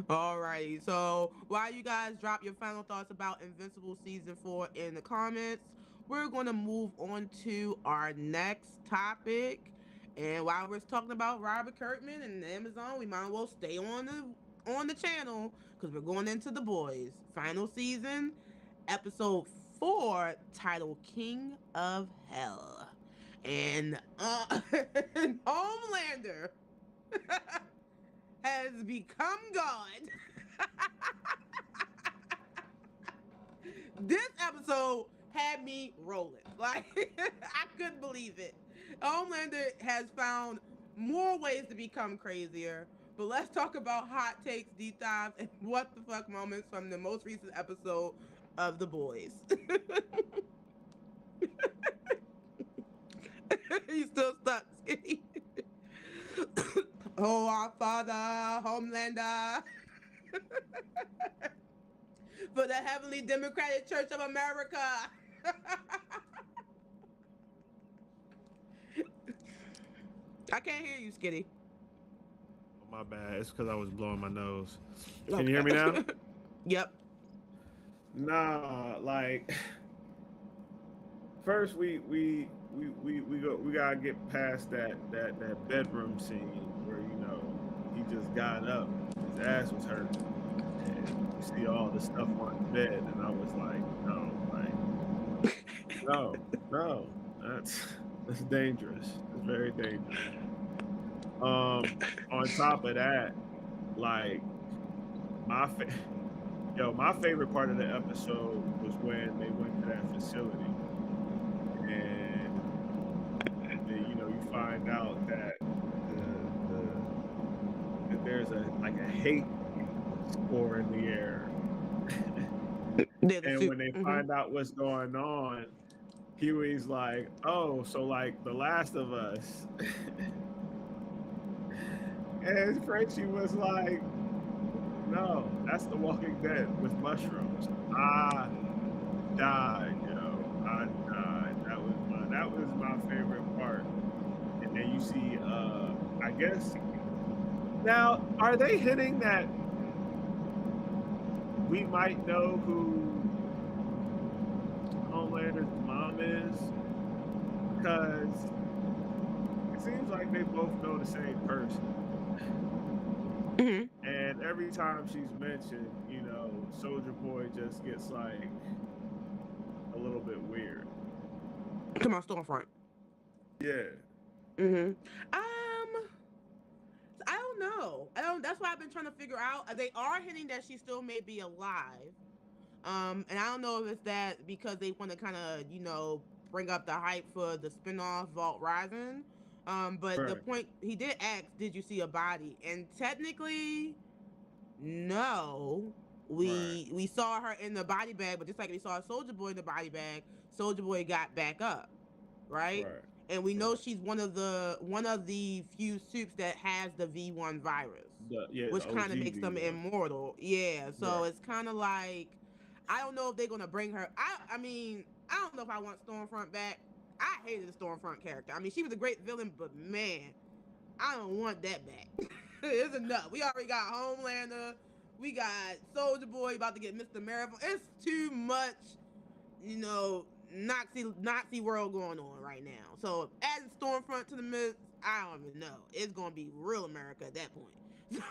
Alrighty, so while you guys drop your final thoughts about Invincible Season 4 in the comments, we're going to move on to our next topic. And while we're talking about Robert Kirkman and Amazon, we might as well stay on the channel because we're going into The Boys final season, episode 4, titled King of Hell. And Homelander has become God. This episode had me rolling. Like, I couldn't believe it. Homelander has found more ways to become crazier. But let's talk about hot takes, deep dives, and what the fuck moments from the most recent episode of The Boys. He's still stuck. Oh, our Father, Homelander. For the Heavenly Democratic Church of America. I can't hear you, Skitty. Oh, my bad. It's because I was blowing my nose. Can you hear me now? Yep. Nah, like first we gotta get past that bedroom scene where he just got up, his ass was hurt, and you see all the stuff on the bed, and I was like, no, that's dangerous. It's very dangerous. On top of that, like my favorite part of the episode was when they went to that facility, and you find out that that there's a hate score in the air, and when they find out what's going on, Huey's like, oh, so like The Last of Us, and Frenchie was like, no, that's The Walking Dead with mushrooms. I died, I died. That was my favorite part. And then you see, I guess now, are they hinting that we might know who Homelander's mom is? Because it seems like they both know the same person. Mm-hmm. And every time she's mentioned, Soldier Boy just gets like a little bit weird. Come on, Stormfront. Yeah. I don't know. That's why I've been trying to figure out. They are hinting that she still may be alive. And I don't know if it's that because they want to kind of, bring up the hype for the spinoff Vault Rising. But Right. the point he did ask, did you see a body? And technically, no. We saw her in the body bag, but just like we saw Soldier Boy in the body bag, Soldier Boy got back up, right? And we know she's one of the few soups that has the V1 virus, which kind of makes them immortal. Yeah, so it's kind of like, I don't know if they're gonna bring her. I mean, I don't know if I want Stormfront back. I hated the Stormfront character. I mean, she was a great villain, but man, I don't want that back. It's enough. We already got Homelander. We got Soldier Boy about to get Mr. Marathon. It's too much, Nazi world going on right now. So adding Stormfront to the mix, I don't even know. It's gonna be real America at that point. So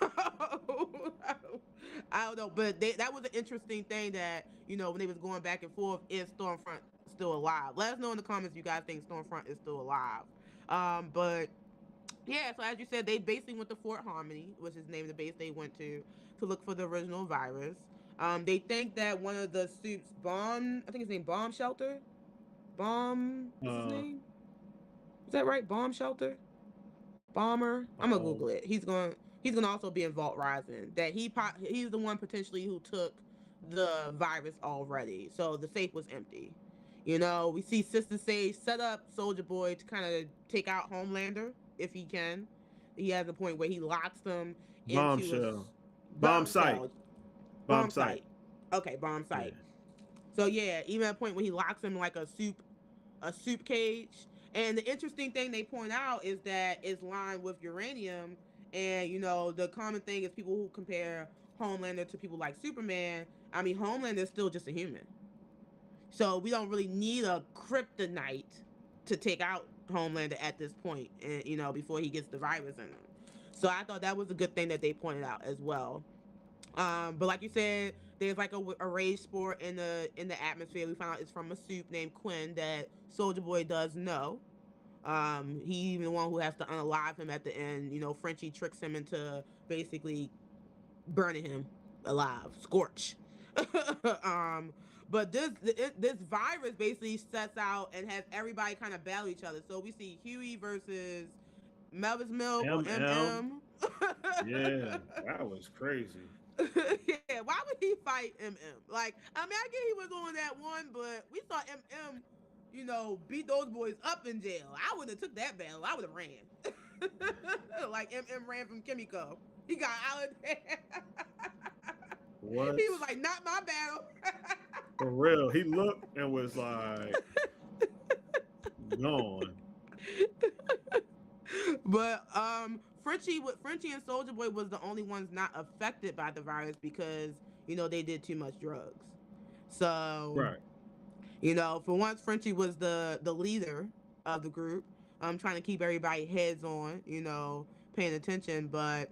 I don't know, but that was an interesting thing that when they was going back and forth, is Stormfront still alive? Let us know in the comments if you guys think Stormfront is still alive. But yeah, so as you said, they basically went to Fort Harmony, which is the name of the base they went to look for the original virus. They think that one of the suits I think his name Bomb Shelter. What's his name? Is that right? Bomb Shelter? Bomber? I'm gonna Google it. He's gonna also be in Vault Rising. That he's the one potentially who took the virus already. So the safe was empty. We see Sister Sage set up Soldier Boy to kind of take out Homelander if he can. He has a point where he locks them into Bomb site. Okay, bomb site. Yeah. So yeah, even at a point when he locks him in like a soup cage. And the interesting thing they point out is that it's lined with uranium, And the common thing is people who compare Homelander to people like Superman. I mean, Homelander is still just a human. So we don't really need a kryptonite to take out Homelander at this point, and before he gets the virus in him. So I thought that was a good thing that they pointed out as well. But like you said, there's like a rage spore in the atmosphere. We found out it's from a soup named Quinn that Soldier Boy does know. He even the one who has to unalive him at the end. Frenchie tricks him into basically burning him alive, scorch. But this virus basically sets out and has everybody kind of battle each other. So we see Huey versus Melvis Milk or MM. Yeah, that was crazy. Yeah, why would he fight MM? Like, I mean, I get he was on that one, but we saw MM, beat those boys up in jail. I wouldn't have took that battle. I would have ran. Like MM ran from Kimiko. He got out of there. What? He was like, not my battle. For real. He looked and was like gone. But Frenchie and Soldier Boy was the only ones not affected by the virus because they did too much drugs. So right. For once Frenchie was the leader of the group, trying to keep everybody heads on, paying attention. But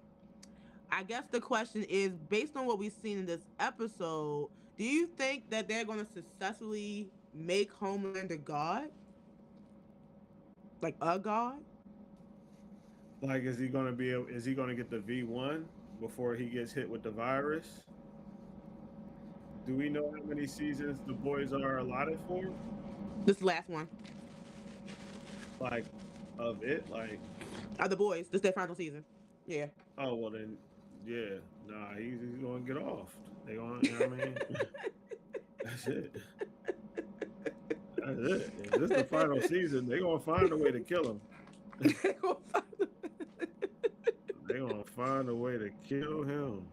I guess the question is, based on what we've seen in this episode, do you think that they're going to successfully make Homelander God? Like a god? Like, is he going to get the V1 before he gets hit with the virus? Do we know how many seasons the boys are allotted for? This last one. Like, of it? Like, The boys. This is their final season. Yeah. oh, well then, yeah. Nah, he's going to get off. They going to, you know what I mean? That's it. That's it. If this is the final season, they're going to find a way to kill him. They're going to find a way to kill him.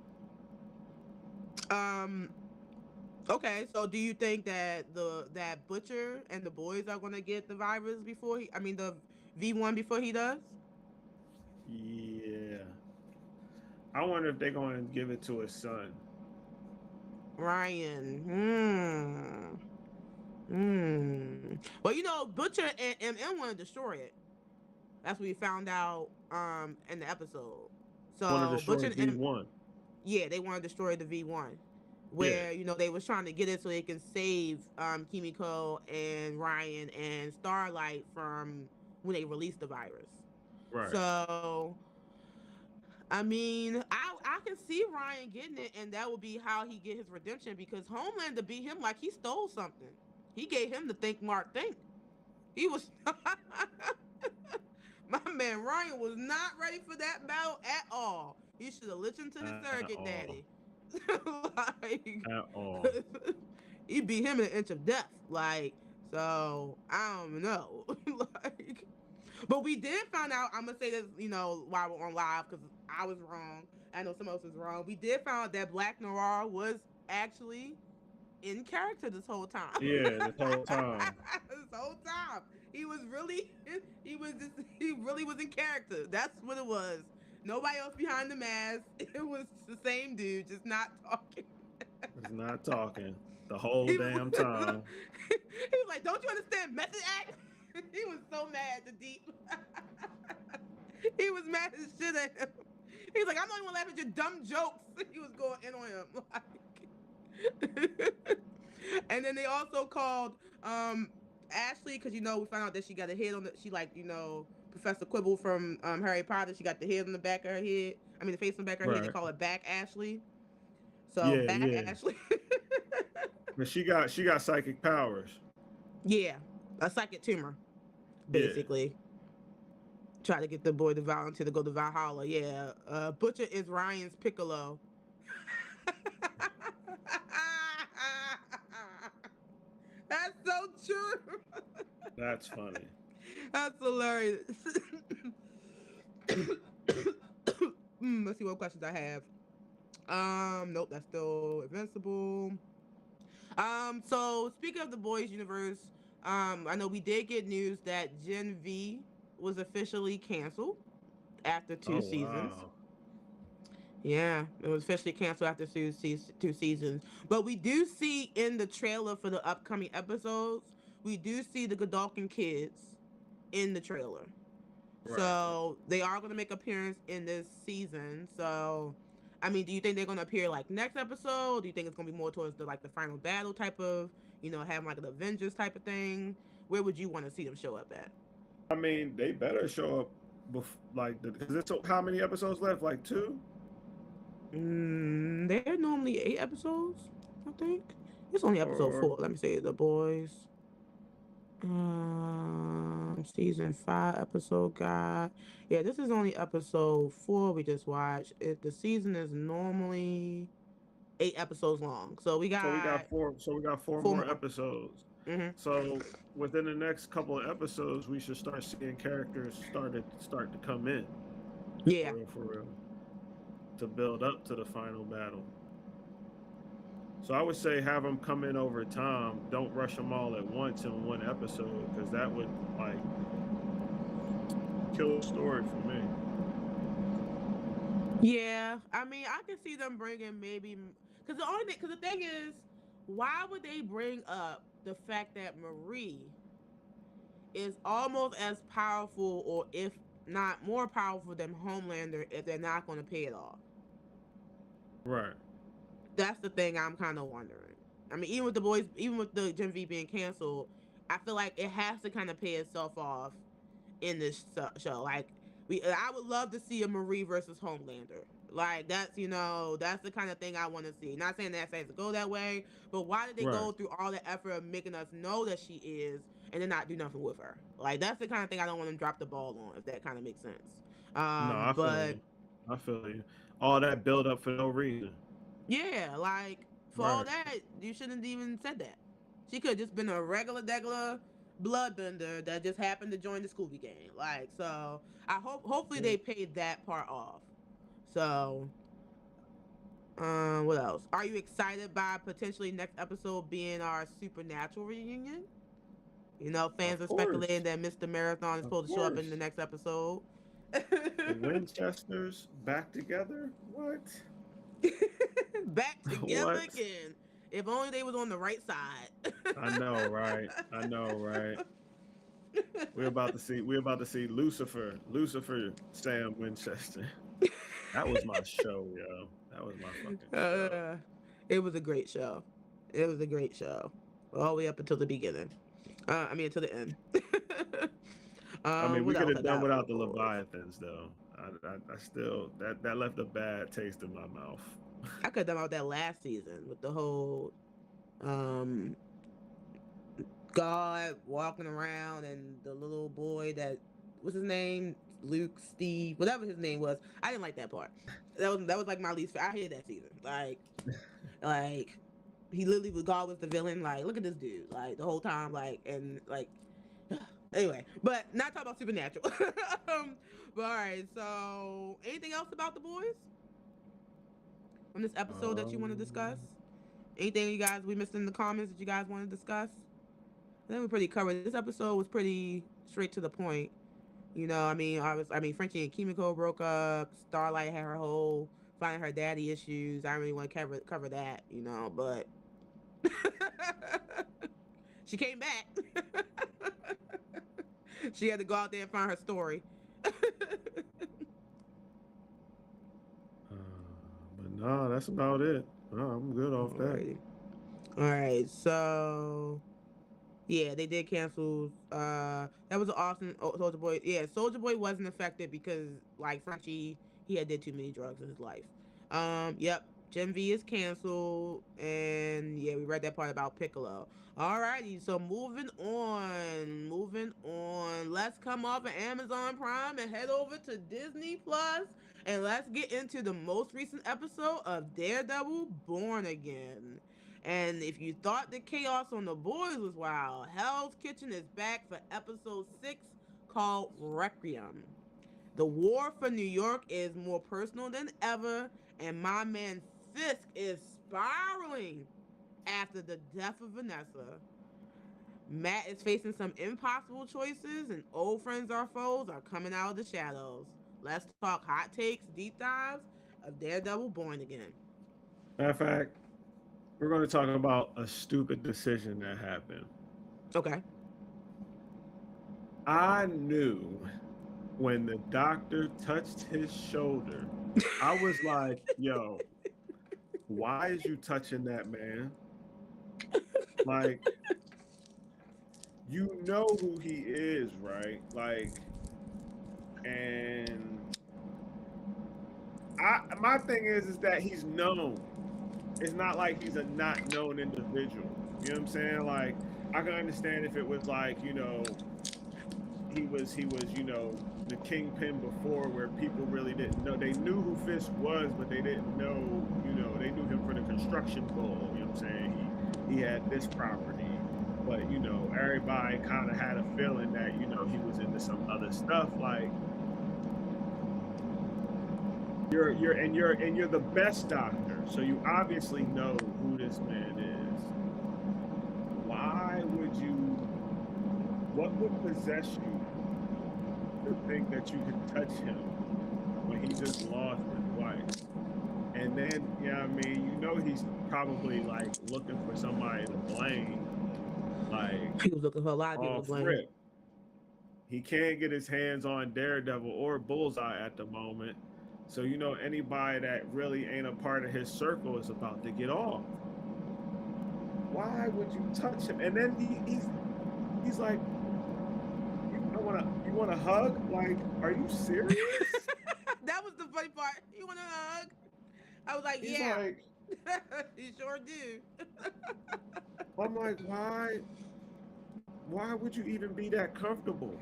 Okay, so do you think that that Butcher and the boys are going to get the virus the V1 before he does? Yeah. I wonder if they're going to give it to his son. Ryan. Well, Butcher and MM want to destroy it. That's what we found out in the episode. So Want to destroy Butcher V1. Yeah, they want to destroy the V1. Where, they was trying to get it so they can save Kimiko and Ryan and Starlight from when they released the virus. Right. So, I mean, I can see Ryan getting it, and that would be how he get his redemption, because Homelander beat him like he stole something. He gave him the think Mark think. He was my man Ryan was not ready for that battle at all. He should have listened to his surrogate daddy. Like, at all. He beat him in an inch of death. Like, so I don't know. Like, but we did find out. I'm gonna say this, while we're on live, because I was wrong. I know someone else was wrong. We did find out that Black Noir was actually in character this whole time. Yeah, this whole time. This whole time, he really was in character. That's what it was. Nobody else behind the mask. It was the same dude, just not talking. He's not talking the whole damn time. He was like, "Don't you understand method act?" He was so mad at Deep. He was mad as shit at him. He was like, "I'm not even laughing at your dumb jokes." He was going in on him. Like. And then they also called Ashley, because we found out that she got a hit on Professor Quibble from Harry Potter. She got the head on the back of her head. I mean, the face on the back of her head. They call it Back Ashley. So Ashley. But she got psychic powers. Yeah, a psychic tumor, basically. Yeah. Try to get the boy to volunteer to go to Valhalla. Yeah, Butcher is Ryan's Piccolo. That's so true. That's funny. That's hilarious. Let's see what questions I have. Nope, that's still Invincible. So speaking of the boys universe, I know we did get news that Gen V was officially canceled after 2 seasons. Wow. Yeah, it was officially canceled after two seasons. But we do see in the trailer for the upcoming episodes, we do see the Godolphin kids in the trailer. Right. So they are going to make appearance in this season. So, I mean, do you think they're going to appear like next episode? Do you think it's going to be more towards the like the final battle type of, having like an Avengers type of thing? Where would you want to see them show up at? I mean, they better show up like because it's how many episodes left? Like two. They're normally 8 episodes, I think. It's only episode Or 4. Let me see. The Boys. Season 5 episode guide. Yeah, this is only episode 4 we just watched. The season is normally 8 episodes long. So we so we got got four. So we got four 4 more more. episodes. Hmm. So within the next couple of episodes, we should start seeing characters start to come in Yeah. for real, to build up to the final battle. So I would say have them come in over time. Don't rush them all at once in one episode because that would like kill the story for me. Yeah. I mean, I can see them bringing maybe. Because the thing is, why would they bring up the fact that Marie is almost as powerful, or if not more powerful than Homelander, if they're not going to pay it off? Right. That's the thing I'm kind of wondering. I mean, even with the Gen V being canceled, I feel like it has to kind of pay itself off in this show. Like, I would love to see a Marie versus Homelander. Like that's the kind of thing I want to see. Not saying that it has to go that way, but why did they Right. go through all the effort of making us know that she is and then not do nothing with her? Like that's the kind of thing I don't want them to drop the ball on. If that kind of makes sense. No, I feel But you. I feel you. All that build up for no reason. yeah, like for all Right. that, you shouldn't even said that. She could have just been a regular bloodbender that just happened to join the Scooby Gang. Like, so hopefully they paid that part off. So, what else? Are you excited by potentially next episode being our supernatural reunion? Fans Of are speculating course. that Mr. Marathon is Of supposed to show up in the course. next episode. The Winchesters back together? What? Back together What? again. If only they was on the right side. I know, right? I know, right? We're about to see Lucifer Sam Winchester. That was my show, yo. That was my fucking show. It was a great show. It was a great show. All the way up until the beginning. Until the end. I mean, we What could else have I done got for the without the boys? Leviathans, though. I still that left a bad taste in my mouth. I could have done about that last season with the whole um God walking around and the little boy that what's his name? Luke, Steve, whatever his name was. I didn't like that part. That was like my least. I hated that season. Like he literally was God was the villain. Like look at this dude. Like the whole time. Like and like. Anyway, but not talk about supernatural. But all right. So anything else about the boys from this episode that you want to Um, discuss? Anything you guys we missed in the comments that you guys want to discuss? I think we pretty covered. This episode was pretty straight to the point. Frenchie and Kimiko broke up. Starlight had her whole finding her daddy issues. I don't really want to cover that, but she came back. She had to go out there and find her story. but no, that's about it. No, I'm good off that. Alrighty. All right, so yeah, they did cancel. That was awesome. Soldier Boy. Yeah, Soldier Boy wasn't affected because like Frenchie, he had did too many drugs in his life. Yep. Gen V is canceled, and yeah, we read that part about Piccolo. Alrighty, so moving on. Let's come off of Amazon Prime and head over to Disney Plus, and let's get into the most recent episode of Daredevil: Born Again. And if you thought the chaos on the boys was wild, Hell's Kitchen is back for episode 6 called Requiem. The war for New York is more personal than ever, and my man Fisk is spiraling after the death of Vanessa. Matt is facing some impossible choices, and old friends or foes are coming out of the shadows. Let's talk hot takes, deep dives, of Daredevil Born Again. Matter of fact, we're going to talk about a stupid decision that happened. Okay. I knew when the doctor touched his shoulder, I was like, yo, why is you touching that man? Like, you know who he is, right? Like, and my thing is that he's known. It's not like he's a not known individual. You know what I'm saying? Like, I can understand if it was like, he was, the kingpin before where people really didn't know. They knew who Fisk was, but they didn't know, they knew him for the construction bull, you know what I'm saying? He had this property. But everybody kind of had a feeling that, he was into some other stuff. Like you're the best doctor, so you obviously know who this man is. Why would you? What would possess you to think that you could touch him when he just lost his wife? And then, he's probably like looking for somebody to blame. Like He was looking for a lot of people to off blame. rip. He can't get his hands on Daredevil or Bullseye at the moment. So anybody that really ain't a part of his circle is about to get off. Why would you touch him? And then he's like, you want a hug? Like, are you serious? That was the funny part. You want a hug? I was like, He's yeah. like, you sure do. I'm like, why would you even be that comfortable?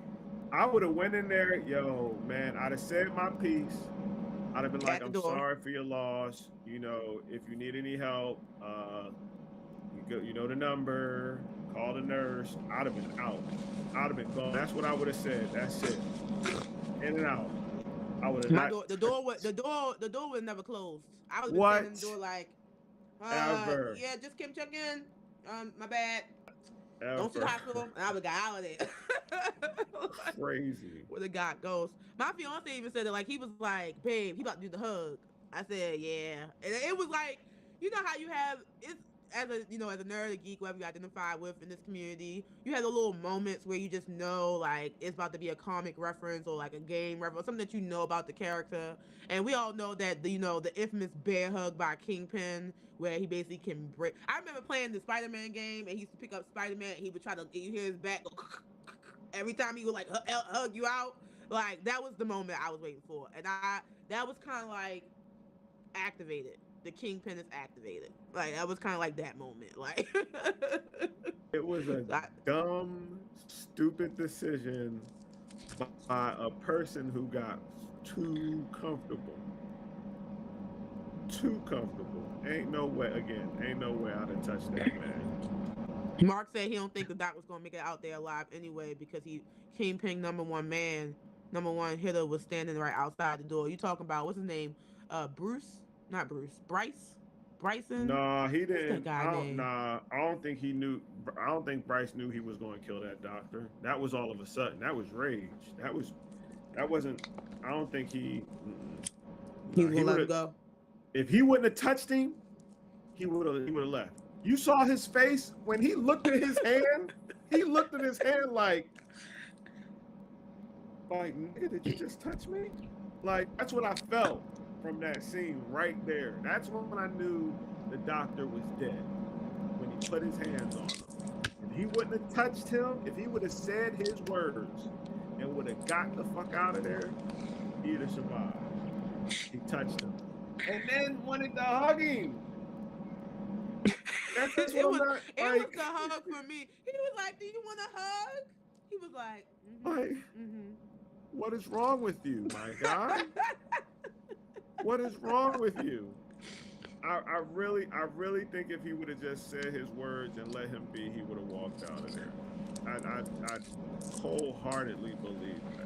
I would have went in there, yo, man, I'd have said my piece. I'd have been like, I'm sorry for your loss. If you need any help, you know the number, call the nurse. I'd have been out. I'd have been gone. That's what I would have said. That's it. In and out. I would have the door would never closed. I would have been standing in the door like, ever. Yeah, just came check in. My bad. Ever. Don't to the hospital. And I would have got out of there. Crazy. Where the God goes. My fiance even said that, like, he was like, babe, he about to do the hug. I said, yeah. And it was like, you know how you have, it's as a nerd, a geek, whatever you identify with in this community, you have the little moments where you just know, like, it's about to be a comic reference or like a game reference, something that you know about the character. And we all know that the infamous bear hug by Kingpin, where he basically can break. I remember playing the Spider-Man game, and he used to pick up Spider-Man, and he would try to, you hear his back go every time he would like hug you out. Like, that was the moment I was waiting for, and that was kind of like activated. The Kingpin is activated. Like, that was kind of like that moment. Like, it was a dumb, stupid decision by a person who got too comfortable. Too comfortable. Ain't no way I'd have touched that man. Mark said he don't think the Doc was gonna make it out there alive anyway because Kingpin number one hitter was standing right outside the door. You talking about what's his name? Bruce? Not Bruce. Bryson? Nah, he didn't. I don't think he knew. I don't think Bryce knew he was going to kill that doctor. That was all of a sudden. That was rage. That wasn't. I don't think he. He was gonna let him go. If he wouldn't have touched him, he would have left. You saw his face when he looked at his hand. He looked at his hand like, nigga, did you just touch me? Like, that's what I felt from that scene right there. That's when I knew the doctor was dead. When he put his hands on him. If he wouldn't have touched him, if he would have said his words and would have got the fuck out of there, he'd have survived. He touched him. And then wanted to hug him. That's it was the hug for me. He was like, do you want a hug? He was like, what is wrong with you, my guy? What is wrong with you? I really think if he would have just said his words and let him be, he would have walked out of there. I wholeheartedly believe that.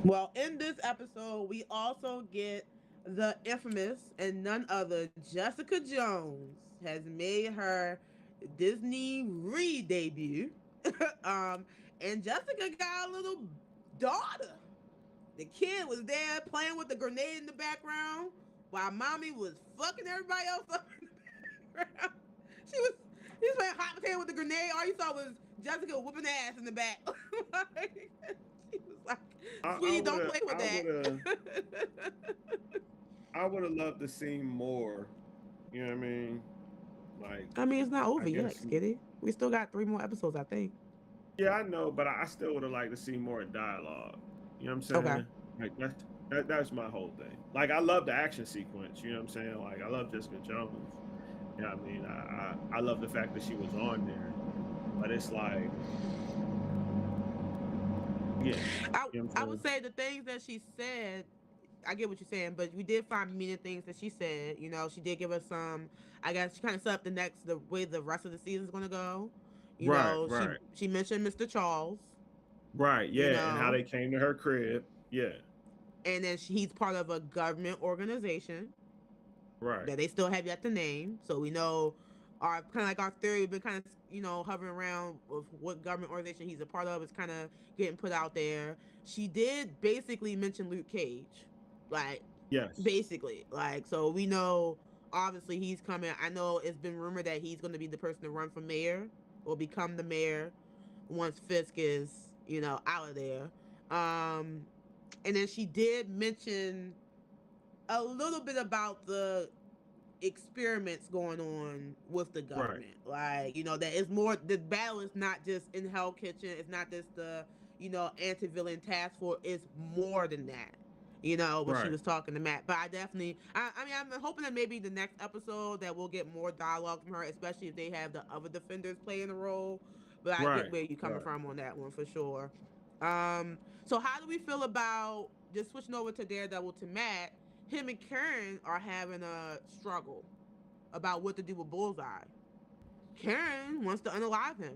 Well, in this episode, we also get the infamous and none other Jessica Jones has made her Disney re-debut. And Jessica got a little daughter. The kid was there playing with the grenade in the background while mommy was fucking everybody else up in the background. She was he was playing hot potato with the grenade. All you saw was Jessica whooping ass in the back. Like, she was like, I "Sweetie, would don't have play with that." I would have loved to see more. You know what I mean? Like, I mean, it's not I over yet, guess. Skitty. We still got 3 more episodes, I think. Yeah, I know, but I still would have liked to see more dialogue. You know what I'm Okay. saying? Like that's my whole thing. Like I love the action sequence. You know what I'm saying? Like I love Jessica Jones. You know what I mean? I love the fact that she was on there, but it's like, yeah. I You know what I I'm would saying? say the things that she said. I get what you're saying, but we did find meaning things that she said. You know, she did give us some. I guess she kind of set up the way the rest of the season is going to go. You Right, know, right, she mentioned Mr. Charles. right. You Yeah, and how know, they came to her crib. Yeah, and then he's part of a government organization right, that they still have yet to name. So we know our kind of like our theory. We've been kind of hovering around with what government organization he's a part of. Is kind of getting put out there. She did basically mention Luke Cage, like yes, basically, like, so we know obviously he's coming. I know it's been rumored that he's going to be the person to run for mayor or become the mayor once Fisk is out of there. Um, and then she did mention a little bit about the experiments going on with the right, government. Like, that it's more, the battle is not just in Hell Kitchen, it's not just the, anti-villain task force, it's more than that. When she right, was talking to Matt. But I definitely, I mean, I'm hoping that maybe the next episode that we'll get more dialogue from her, especially if they have the other defenders playing a role. But I get right, where you're coming right. from on that one for sure. So how do we feel about just switching over to Daredevil to Matt? Him and Karen are having a struggle about what to do with Bullseye. Karen wants to unalive him.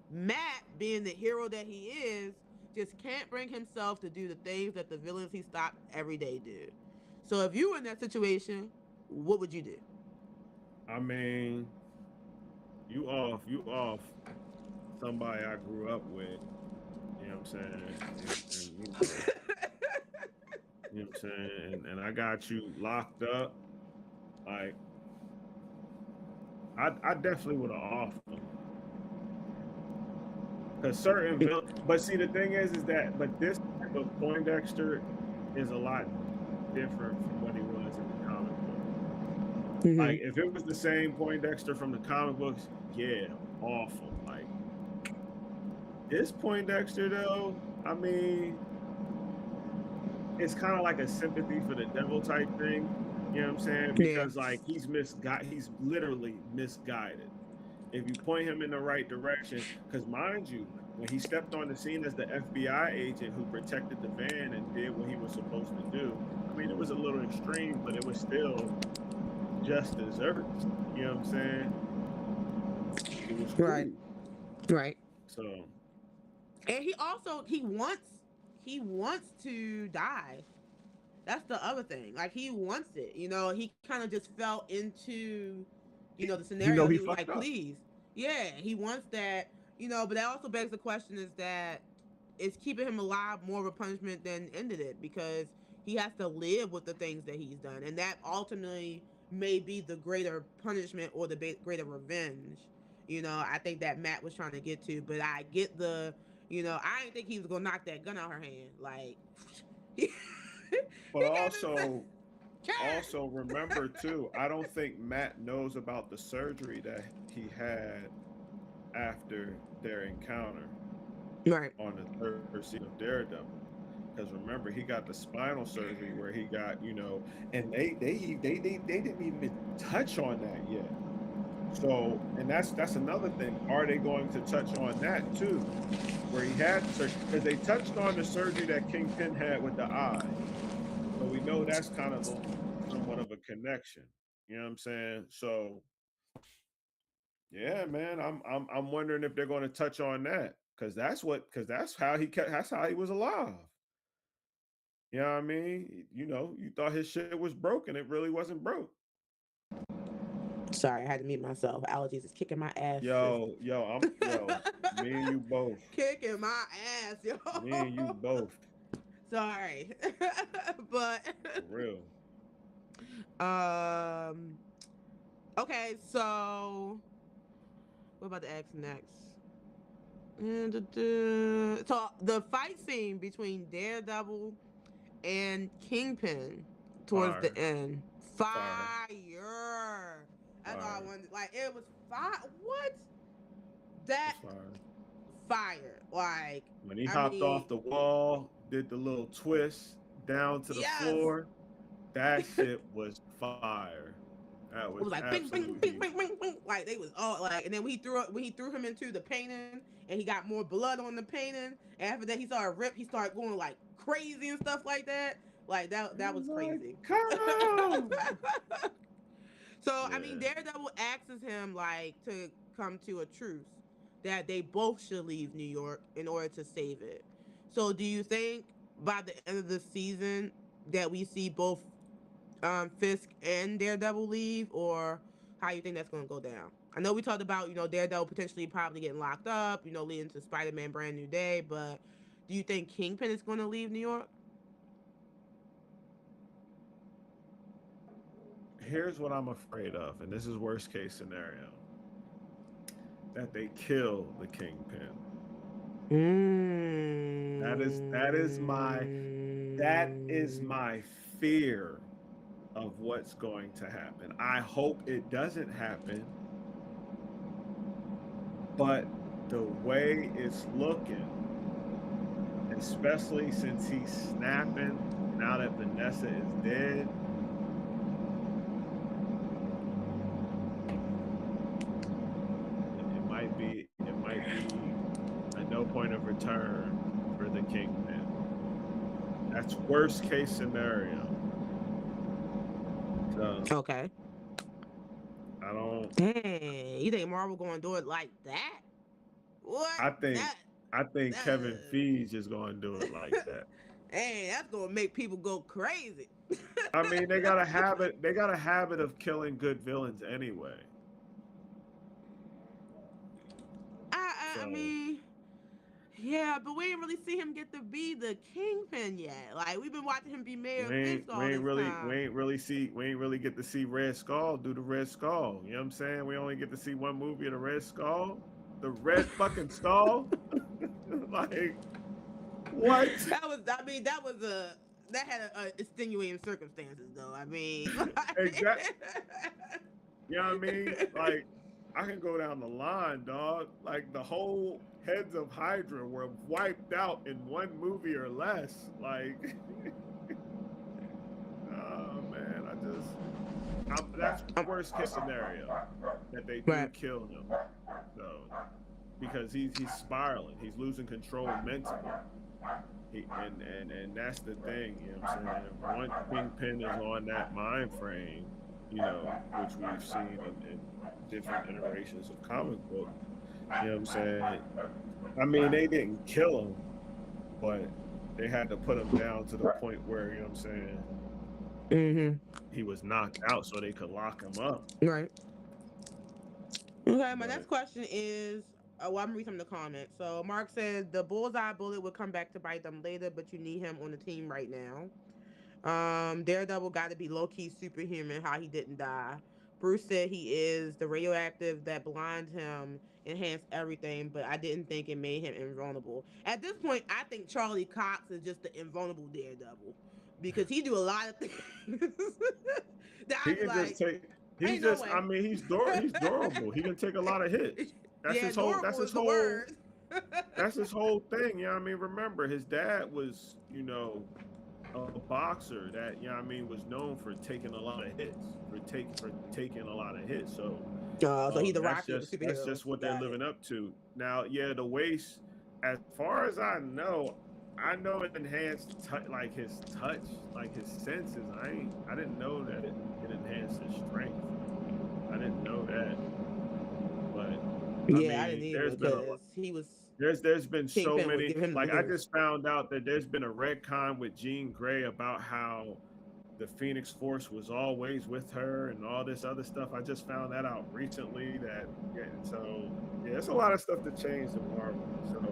Matt, being the hero that he is, just can't bring himself to do the things that the villains he stopped every day do. So if you were in that situation, what would you do? I mean, you off somebody I grew up with. You know what I'm saying? And you know what I'm saying? And I got you locked up. Like, I definitely would have offed them. Because certain but see, the thing is but this type of Poindexter is a lot different from what he was in the comic book. Mm-hmm. Like, if it was the same Poindexter from the comic books, yeah, awful. Like, this Poindexter, though, I mean, it's kind of like a sympathy for the devil type thing. You know what I'm saying? Yeah. Because like he's literally misguided. If you point him in the right direction, because mind you, when he stepped on the scene as the FBI agent who protected the van and did what he was supposed to do, I mean, it was a little extreme, but it was still just desserts. You know what I'm saying? It was Right. cool. Right. So And he wants to die. That's the other thing. Like, he wants it. He kind of just fell into, the you scenario. know he He was fucked like, up. please. Yeah, he wants that. But that also begs the question is that is keeping him alive more of a punishment than ended it, because he has to live with the things that he's done. And that ultimately may be the greater punishment or the greater revenge. I think that Matt was trying to get to, but I get I didn't think he was going to knock that gun out her hand. Like, he But came and said, Karen. also remember too, I don't think Matt knows about the surgery that he had after their encounter Right. on the third season of Daredevil. Because remember, he got the spinal surgery where he got, and they didn't even touch on that yet. So, and that's another thing. Are they going to touch on that too, where he had the surgery? Because they touched on the surgery that Kingpin had with the eye, so we know that's kind of somewhat of a connection. You know what I'm saying? So, yeah, man, I'm wondering if they're going to touch on that, because that's how he was alive. You know what I mean? You thought his shit was broken. It really wasn't broke. Sorry, I had to mute myself. Allergies is kicking my ass, sis. Yo, me and you both. Kicking my ass, yo. Me and you both. Sorry. But For real. um okay, so what about the X next? So the fight scene between Daredevil and Kingpin towards the Fire. end. Fire. Fire. That's all I Fire. wanted. Like it was fire. What? Was That fire. fire. Like When he I hopped off mean, the wall, did the little twist down to the yes. floor, that shit was fire. That It was was like bing, bing, absolute bing, heat. bing, bing, bing. Like they was all like, and then when he threw him into the painting, and he got more blood on the painting, and after that he started rip, he started going like crazy and stuff like that. Like He that was was like, crazy. come on. So I mean, Yeah. Daredevil asks him like to come to a truce that they both should leave New York in order to save it. So do you think by the end of the season that we see both Fisk and Daredevil leave, or how you think that's going to go down? I know we talked about Daredevil potentially probably getting locked up, leading to Spider-Man Brand New Day, but do you think Kingpin is going to leave New York? Here's what I'm afraid of, and this is worst case scenario, that they kill the Kingpin. That is my Mm. fear of what's going to happen. I hope it doesn't happen, but the way it's looking, especially since he's snapping now that Vanessa is dead, it might be a no point of return for the Kingpin. That's worst case scenario. So Okay. I don't. Dang, you think Marvel going to do it like that? What? I think That I think that. Kevin Feige is going to do it like that. Hey, that's gonna make people go crazy. I mean, they got a habit. They got a habit of killing good villains anyway. I So mean, yeah, but we didn't really see him get to be the kingpin yet. Like we've been watching him be Mayor Fisk all this time. we ain't really get to see Red Skull do the Red Skull. You know what I'm saying? We only get to see one movie of the Red Skull, the Red fucking Skull. Like what? That was that had a extenuating circumstances though. I mean, Exactly. You know what I mean? Like I can go down the line, dog. Like the whole heads of Hydra were wiped out in one movie or less. Like, oh man, that's worst case scenario that they do right. kill him. So because he's spiraling, he's losing control mentally. And that's the thing, you know what I'm saying? One Kingpin is on that mind frame, which we've seen in different iterations of comic book. You know what I'm saying? I mean, they didn't kill him, but they had to put him down to the point where, you know what I'm saying, he was knocked out so they could lock him up. Right. Okay, my next But question is well, I'm reading some of the comments. So Mark said the bullseye bullet will come back to bite them later, but you need him on the team right now. Daredevil got to be low key superhuman. How he didn't die. Bruce said he is the radioactive that blind him enhanced everything, but I didn't think it made him invulnerable. At this point, I think Charlie Cox is just the invulnerable Daredevil because he do a lot of things that he I'd be can just like, take. ain't He's no just. way. I mean, he's durable. He can take a lot of hits. That's Yeah, his whole. That's adorable his is the whole. word. That's his whole thing. You know what I mean? Remember, his dad was, a boxer that, was known for taking a lot of hits, for taking a lot of hits. So So he's the that's Rocky of the just superheroes. what they're Got it. living up to. Now, yeah, the waist, as far as I know it enhanced like his touch, like his senses. I didn't know that it enhanced his strength. I didn't know that. But I Yeah, I didn't mean, either because he was there's been so Kingpin was many. giving him the Like I loose. just found out that there's been a retcon with Jean Grey about how the Phoenix Force was always with her and all this other stuff. I just found that out recently. So yeah, it's a lot of stuff that changed in Marvel. So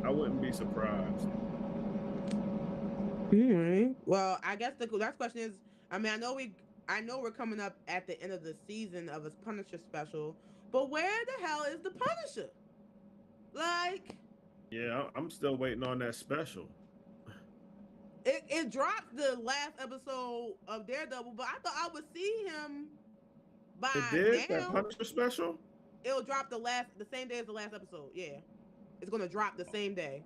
I wouldn't be surprised. Well, I guess the next question is, I mean, I know we're coming up at the end of the season of his Punisher special, but where the hell is the Punisher? Like, Yeah, I'm still waiting on that special. it dropped the last episode of Daredevil, but I thought I would see him It by did that now. Punisher special. It'll drop the same day as the last episode. Yeah, it's gonna drop the same day.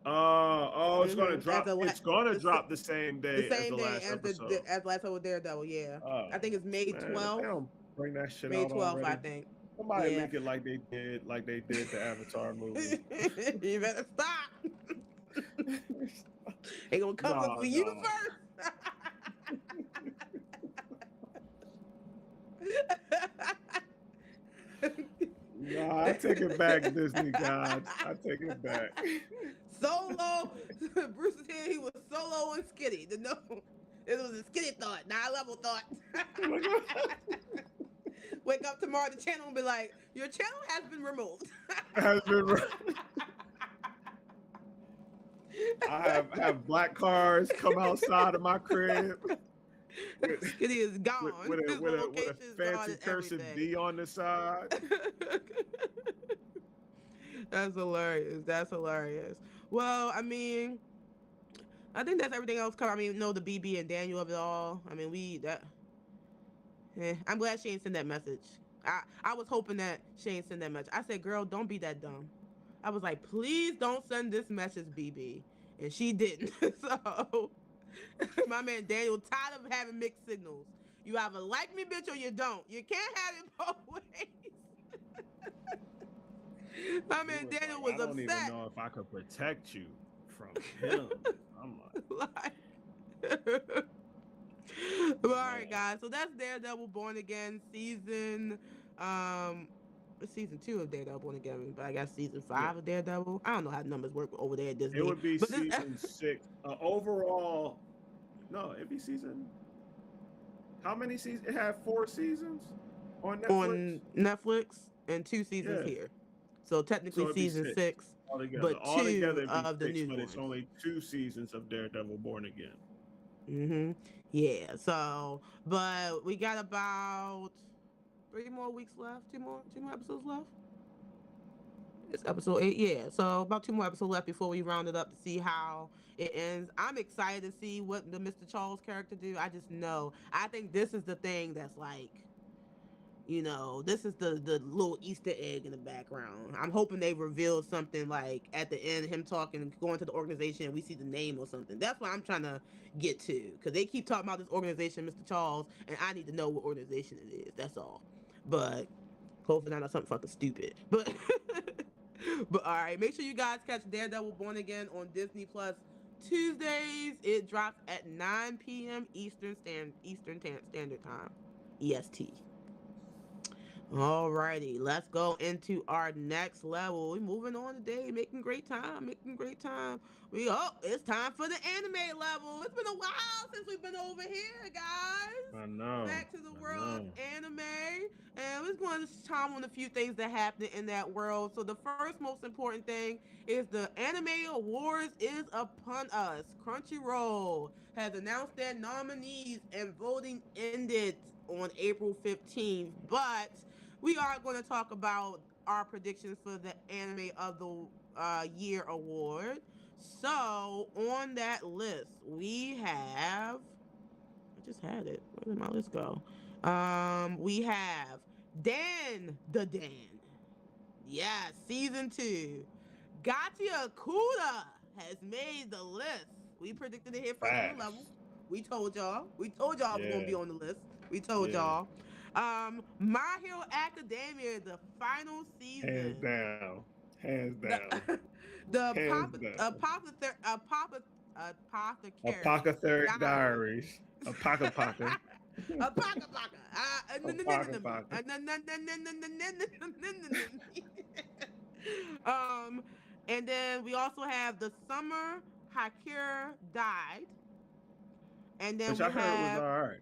It's gonna drop. It's gonna the, drop the same the day as same the day last as episode. as last episode with Daredevil. Yeah, Oh I think it's May man, if they 12th. don't bring that shit May out 12th, I already. think. Somebody Yeah. leak it like they did the Avatar movie. You better stop. They gonna come for you first. Nah, I take it back, Disney gods. I take it back. Solo. Bruce is here. He was solo and skinny. No, it was a skinny thought, not a level thought. Wake up tomorrow, the channel will be like, your channel has been removed. Has been. I have black cars come outside of my crib. Skinny is gone. With a fancy cursive D on the side. That's hilarious. That's hilarious. Well, I mean, I think that's everything else covered. I mean, the BB and Daniel of it all. I mean, I'm glad she ain't send that message. I was hoping that she ain't send that message. I said, girl, don't be that dumb. I was like, please don't send this message, BB. And she didn't. So my man Daniel tired of having mixed signals. You either like me, bitch, or you don't. You can't have it both ways. My man Daniel was upset. I don't even know if I could protect you from him. I'm like... Well, all right, guys. So that's Daredevil Born Again season 2 of Daredevil Born Again, but I guess season 5 of Daredevil. I don't know how the numbers work over there at Disney. It would be season 6. Overall, no, it'd be season. How many seasons? It had 4 seasons on Netflix. On Netflix and 2 seasons here. So technically season 6, but 2 of the new ones. But it's only 2 seasons of Daredevil Born Again. Yeah. So, but we got about 3 more weeks left. 2 more episodes left. It's episode 8. Yeah. So about 2 more episodes left before we round it up to see how it ends. I'm excited to see what the Mr. Charles character do. I just know. I think this is the thing that's like, this is the little Easter egg in the background. I'm hoping they reveal something like at the end, him talking, going to the organization, and we see the name or something. That's what I'm trying to get to, because they keep talking about this organization, Mr. Charles, and I need to know what organization it is. That's all. But hopefully not something fucking stupid. But all right, make sure you guys catch Daredevil Born Again on Disney Plus Tuesdays. It drops at 9 p.m. Eastern Standard Time, EST. Alrighty, let's go into our next level. We're moving on today, making great time. It's time for the anime level. It's been a while since we've been over here, guys. I know. Back to the world of anime, and we're going to chime on a few things that happened in that world. So the first most important thing is the Anime Awards is upon us. Crunchyroll has announced their nominees, and voting ended on April 15th, but we are going to talk about our predictions for the Anime of the Year award. So on that list, we have, I just had it. Where did my list go? We have Dan. Yes, season 2. Gatia Kuda has made the list. We predicted it here for the level. We told y'all it was going to be on the list. We told y'all. My Hero Academia, the final season. Hands down. The Apothecary Diaries. Apaka. And then we also have The Summer Hakira Died. And then which I heard was all right.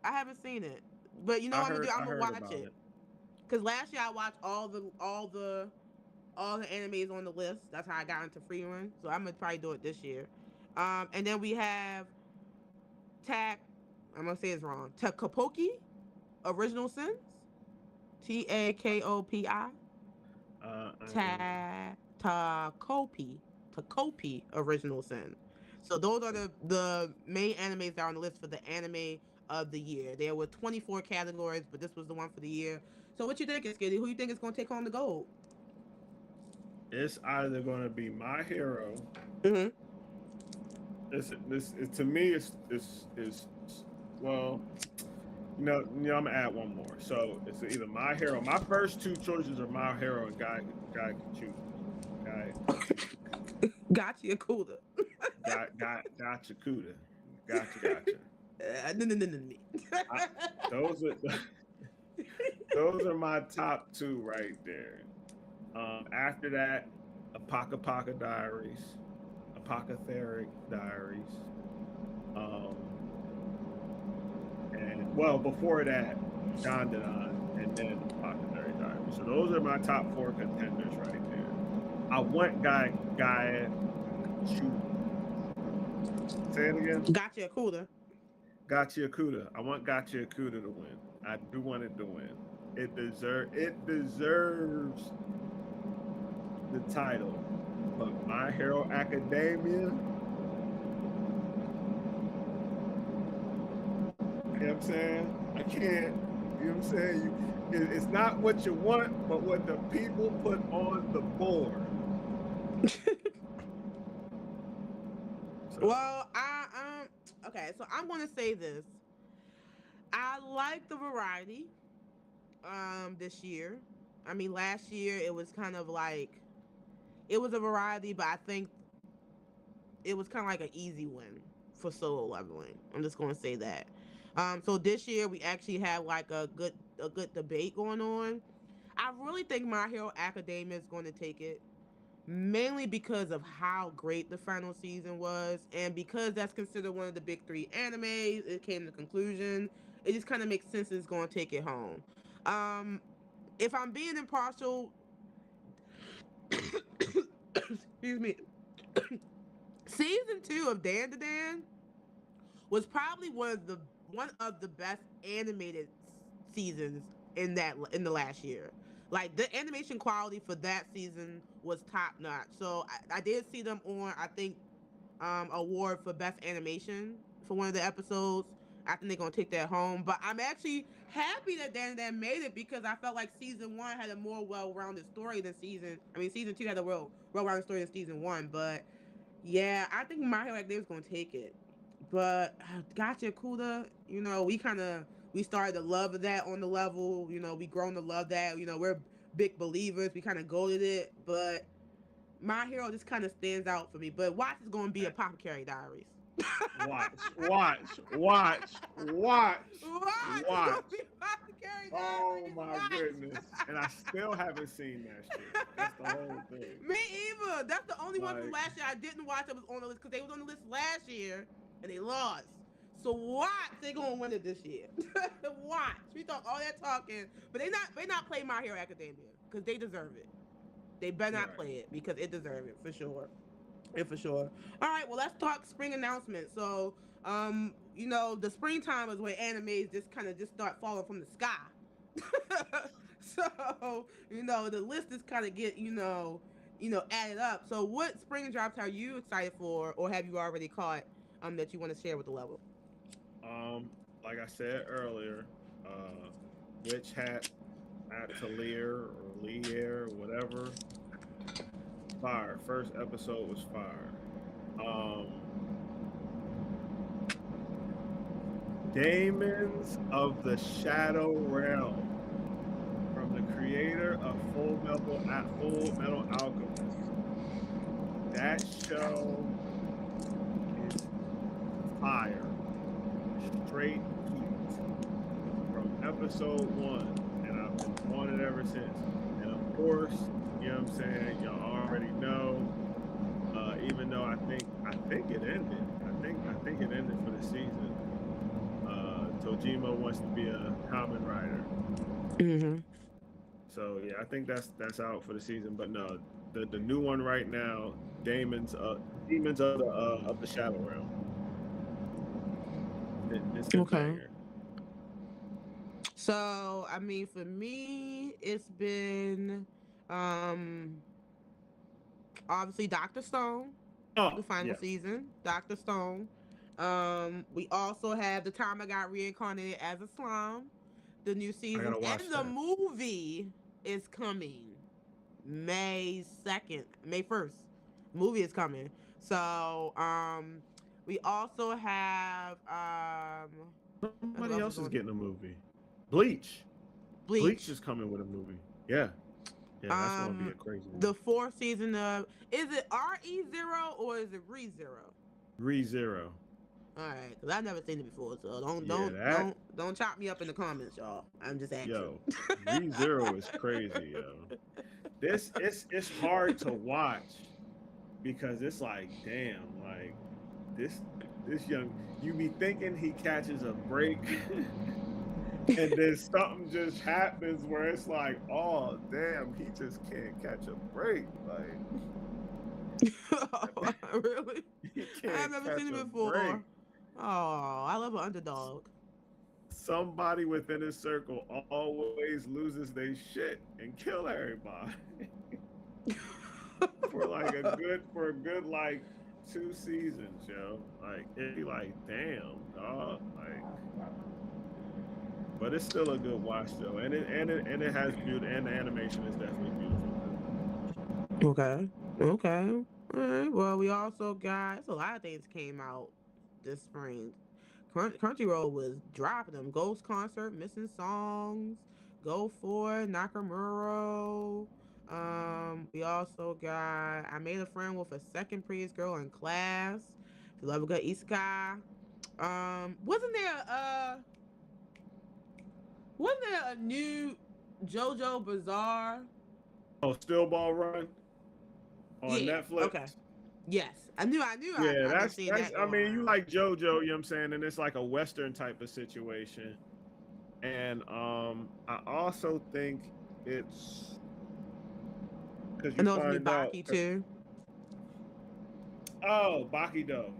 I haven't seen it, but what I'm gonna do? I'm gonna watch it. Cause last year I watched all the animes on the list. That's how I got into free run. So I'm gonna probably do it this year. And then we have Tak. I'm gonna say it's wrong. Takapoki Original Sins. Takopi. Takopi. Takopi Original Sin. So those are the main animes that are on the list for the anime of the year. There were 24 categories, but this was the one for the year. So what you think, Skitty? Who you think is going to take home the gold? It's either going to be My Hero. Mm-hmm. This to me is well, I'm gonna add one more. So it's either My Hero. My first two choices are My Hero and Guy Kachuta. Gotcha, Yakuda. Gotcha, Kuda. Gotcha. Those are my top two right there. After that, Apocapaka Diaries, Apocatheric Diaries, and well before that, Dandadan, and then Apocatheric Diaries. So those are my top four contenders right there. I want Guy shoot. Say it again. Gotcha, Yakuda. Gotcha Yakuda. I want Gotcha Yakuda to win. I do want it to win. It deserves the title. But My Hero Academia, you know what I'm saying? I can't, you know what I'm saying? It's not what you want, but what the people put on the board. Well, okay, so I'm gonna say this. I like the variety this year. I mean, last year it was kind of like it was a variety, but I think it was kind of like an easy win for Solo Leveling. I'm just gonna say that. So this year we actually had like a good debate going on. I really think My Hero Academia is going to take it, mainly because of how great the final season was, and because that's considered one of the big three animes. It came to the conclusion. It just kind of makes sense it's going to take it home. If I'm being impartial, excuse me, season 2 of Dan was probably one of the best animated seasons in the last year. Like the animation quality for that season was top notch. So I did see them on, I think, award for best animation for one of the episodes. I think they're gonna take that home. But I'm actually happy that Dan made it, because I felt like season 1 had a more well-rounded story than season 2 had a well-rounded story than season 1. But yeah, I think My Hero Academia is gonna take it. But Gotcha Kuda, we started to love that on the level. We grown to love that. We're big believers. We kind of goated it, but My Hero just kind of stands out for me. But watch is going to be Apothecary Diaries. Watch. Oh my goodness! And I still haven't seen that shit. That's the whole thing. Me either. That's the only one from last year I didn't watch that was on the list, because they was on the list last year and they lost. So watch, they gonna win it this year. Watch. We talk all that talking, but they not play My Hero Academia, because they deserve it. They better not play it, because it deserves it for sure. For sure. All right, well, let's talk spring announcements. So, the springtime is where animes just start falling from the sky. So, the list is kind of get, added up. So what spring drops are you excited for, or have you already caught that you want to share with the level? Like I said earlier, Witch Hat Atelier or Lear, whatever. Fire. First episode was fire. Demons of the Shadow Realm, from the creator of Full Metal Alchemist. That show is fire. Straight heat from episode 1, and I've been on it ever since. And of course, you know what I'm saying, y'all already know. Even though I think it ended. I think it ended for the season. Tojima wants to be a Kamen Rider. Mm-hmm. So yeah, I think that's out for the season. But no, the new one right now, Demons of the Shadow Realm. This is Okay. banger. So, I mean, for me, it's been um obviously Dr. Stone, Oh the final yeah, season, Dr. Stone. We also have The Time I Got Reincarnated as a Slime, the new I season, gotta watch and the that. movie is coming May 2nd, May 1st. Movie is coming. So, we also have who Somebody else is else is on getting a movie. Bleach. Bleach Bleach? is coming with a movie. Yeah, yeah, that's gonna be a crazy one. The fourth season of, is it RE0 or is it Re Zero? ReZero. All right, because I've never seen it before, so don't Yeah, don't that don't don't chop me up in the comments, y'all. I'm just asking. yo, ReZero is crazy, yo. This it's hard to watch because it's like, damn, like this this young you be thinking he catches a break and then something just happens where it's like, oh damn, he just can't catch a break. Like Really? he I've can't never catch seen it a break. before. Oh, I love an underdog. Somebody within his circle always loses their shit and kill everybody for a good like 2 seasons, yo. Like it'd be like, damn, dog. Like, but it's still a good watch though, and it has beauty, and the animation is definitely beautiful too. Okay. Okay. All right. Well, we also got, it's a lot of things came out this spring. Crunchyroll was dropping them. Ghost Concert, Missing Songs, Go For, Nakamura. We also got I Made a Friend with a Second Prettiest Girl in Class. If you love a good isekai. Wasn't there a new JoJo Bizarre? Oh, Still Ball Run on Yeah. Okay. Netflix. Yes. I knew Yeah, I've been seeing that's. that I go mean, you around. like JoJo, you know what I'm saying, and it's like a Western type of situation. And I also think it's because I you know it's find out. Mibaki too. Oh, Bakido,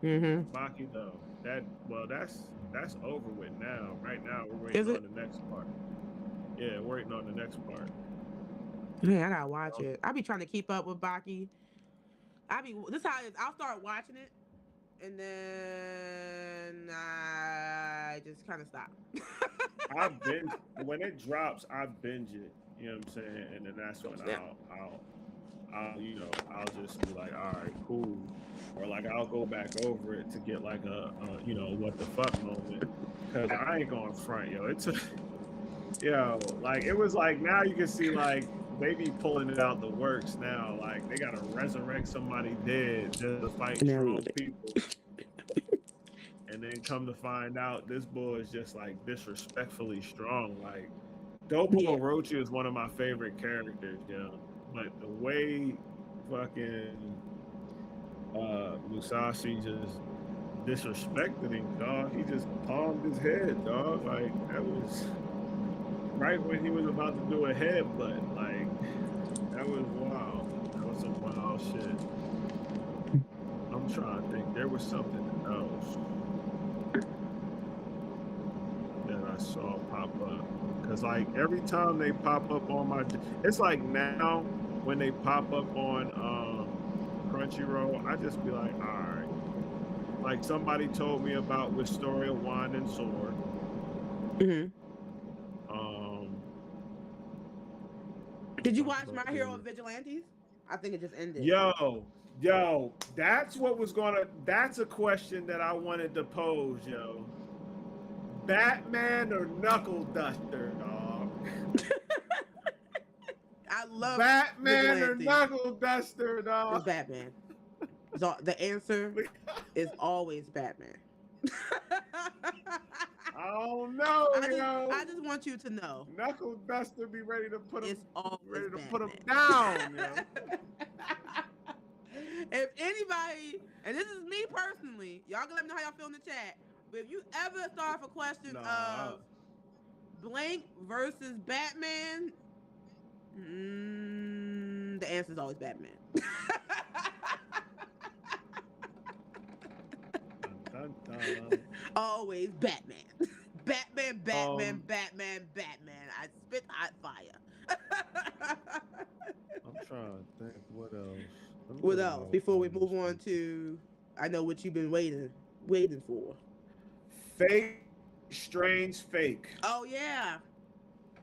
Mm-hmm. Bakido. That's over with now. Right now, we're Is waiting it? on the next part. Yeah, we're waiting on the next part. Yeah, I gotta watch it. I be trying to keep up with Baki. This how it is. I'll start watching it and then I just kind of stop. I binge when it drops. I binge it. You know what I'm saying, and then that's when Yeah. I'll just be like, all right, cool, or like I'll go back over it to get like a what the fuck moment, because I ain't going front, yo. It's like it was like now you can see like they be pulling it out the works now, like they gotta resurrect somebody dead just to fight strong people, and then come to find out this boy is just like disrespectfully strong, like. Dopo Yeah. Orochi is one of my favorite characters, yo. But the way fucking Musashi just disrespected him, dog. He just palmed his head, dog. Like that was right when he was about to do a headbutt. Like that was wild. That was some wild shit. I'm trying to think. There was something else that I saw pop up. Cause like every time they pop up on my, it's like now when they pop up on Crunchyroll, I just be like, all right. Like somebody told me about Wisteria Wand and Sword. Mm-hmm. Um, Did you watch My Hero Vigilantes? I think it just ended. yo, that's what was gonna. That's a question that I wanted to pose, yo. Batman or Knuckle Duster, dog? I love Batman or Vigilantes. Knuckle Duster, dog? It's Batman. So the answer is always Batman. I don't know, I just want you to know. Knuckle Duster be ready to put him, It's always Batman. Down, yo. If anybody, and this is me personally, y'all can let me know how y'all feel in the chat. But if you ever start off a question of Blank versus Batman, The answer is always Batman. Dun, dun, dun. Always Batman. Batman, Batman, Um, Batman, Batman. I spit hot fire. I'm trying to think what else. Let me What look at else? my Before we move on IMDb. to, I know what you've been waiting for. Fate, strange, fake. Oh yeah,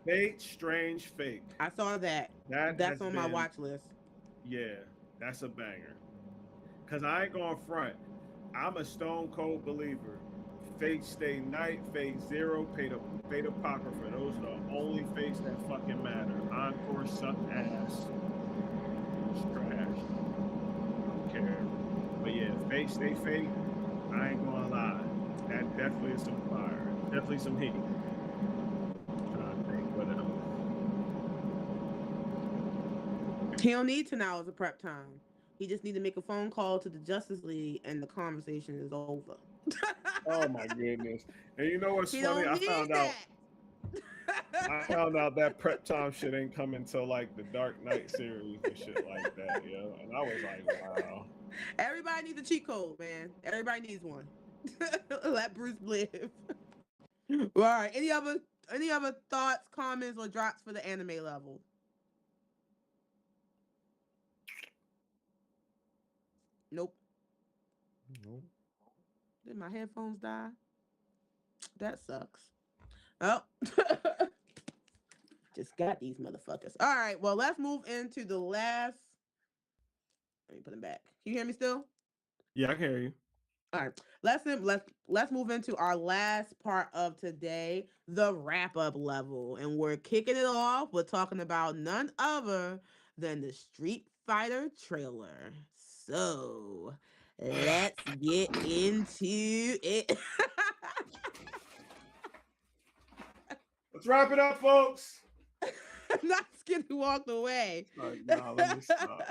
Fate, strange, fake. I saw that. That That's has on my been, watch list. yeah, that's a banger. Cause I ain't going front. I'm a stone cold believer. Fate Stay Night, Fate Zero, Fate Apocrypha. Those are the only fates that fucking matter. Encore sucked ass. It was trash. I don't care. But yeah, Fate Stay Fate. I ain't gonna lie. That definitely is some fire. Definitely some heat. Trying to think what else. He don't need 10 hours of prep time. He just need to make a phone call to the Justice League, and the conversation is over. Oh my goodness. And you know what's He funny? don't need that. I found out that prep time shit ain't coming until like the Dark Knight series and shit like that, yo. And I was like, wow. Everybody needs a cheat code, man. Everybody needs one. Let Bruce live. All right. Any other thoughts, comments, or drops for the anime level? Nope. No. Did my headphones die? That sucks. Oh. Just got these motherfuckers. All right. Well, let's move into the last. Let me put them back. Can you hear me still? Yeah, I can hear you. All right. Let's move into our last part of today, the wrap up level, and we're kicking it off. We're talking about none other than the Street Fighter trailer. So let's get into it. Let's wrap it up, folks. Not Skinny walked away. Like, nah, let me stop.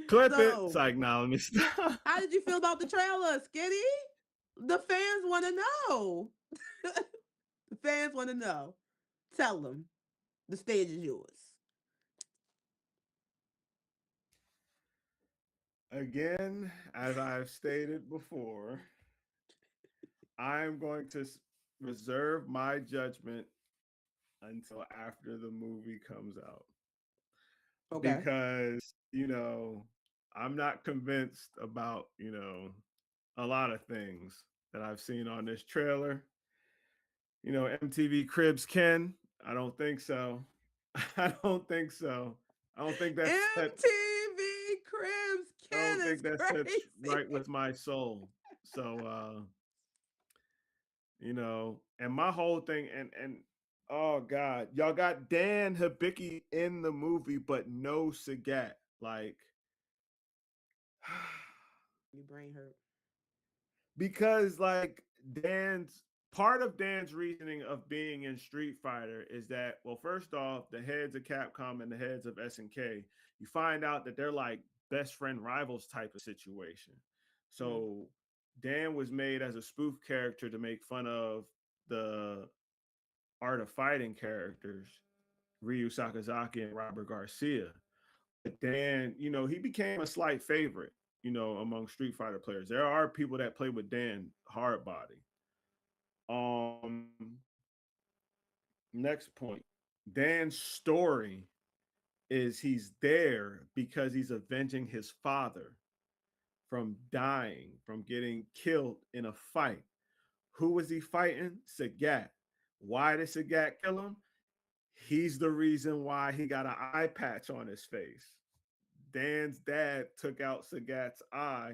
Clip it. It's So, like, nah, let me stop. how did you feel about the trailer, Skinny? The fans want to know. The fans want to know. Tell them. The stage is yours. Again, as I've stated before, I'm going to reserve my judgment until after the movie comes out. Okay. Because, I'm not convinced about, a lot of things that I've seen on this trailer. MTV Cribs Ken, I don't think so. I don't think so. I don't think that's set. MTV Cribs I Ken don't is think that sets crazy. right with my soul. So and my whole thing and oh god, y'all got Dan Hibiki in the movie, but no Sagat. Like Your brain hurt. because like Dan's part of Dan's reasoning of being in Street Fighter is that, well, first off, the heads of Capcom and the heads of SNK, you find out that they're like best friend rivals type of situation. Mm. So Dan was made as a spoof character to make fun of the art of fighting characters, Ryu Sakazaki and Robert Garcia. But Dan, he became a slight favorite, among Street Fighter players. There are people that play with Dan hard body. Um, Next point. Dan's story is he's there because he's avenging his father from dying, from getting killed in a fight. Who was he fighting? Sagat. Why did Sagat kill him? He's the reason why he got an eye patch on his face. Dan's dad took out Sagat's eye.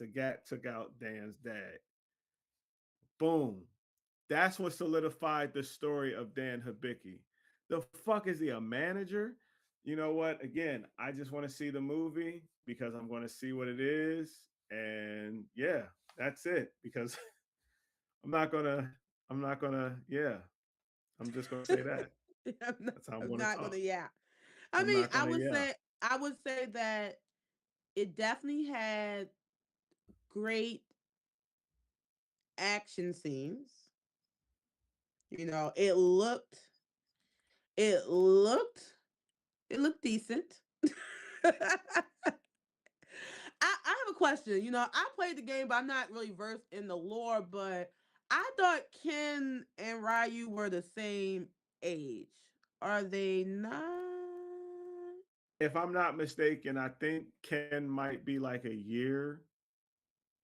Sagat took out Dan's dad. Boom. That's what solidified the story of Dan Hibiki. The fuck is he, a manager? You know what? Again, I just want to see the movie because I'm going to see what it is. And yeah, that's it. Because I'm not gonna, yeah, I'm just gonna say that. That's how I'm I'm gonna not talk. gonna, yeah. I I'm mean, not gonna, yeah. I would say that it definitely had great action scenes. You know, it looked, it looked decent. I have a question. You know, I played the game, but I'm not really versed in the lore. But I thought Ken and Ryu were the same age. Are they not? If I'm not mistaken, I think Ken might be like a year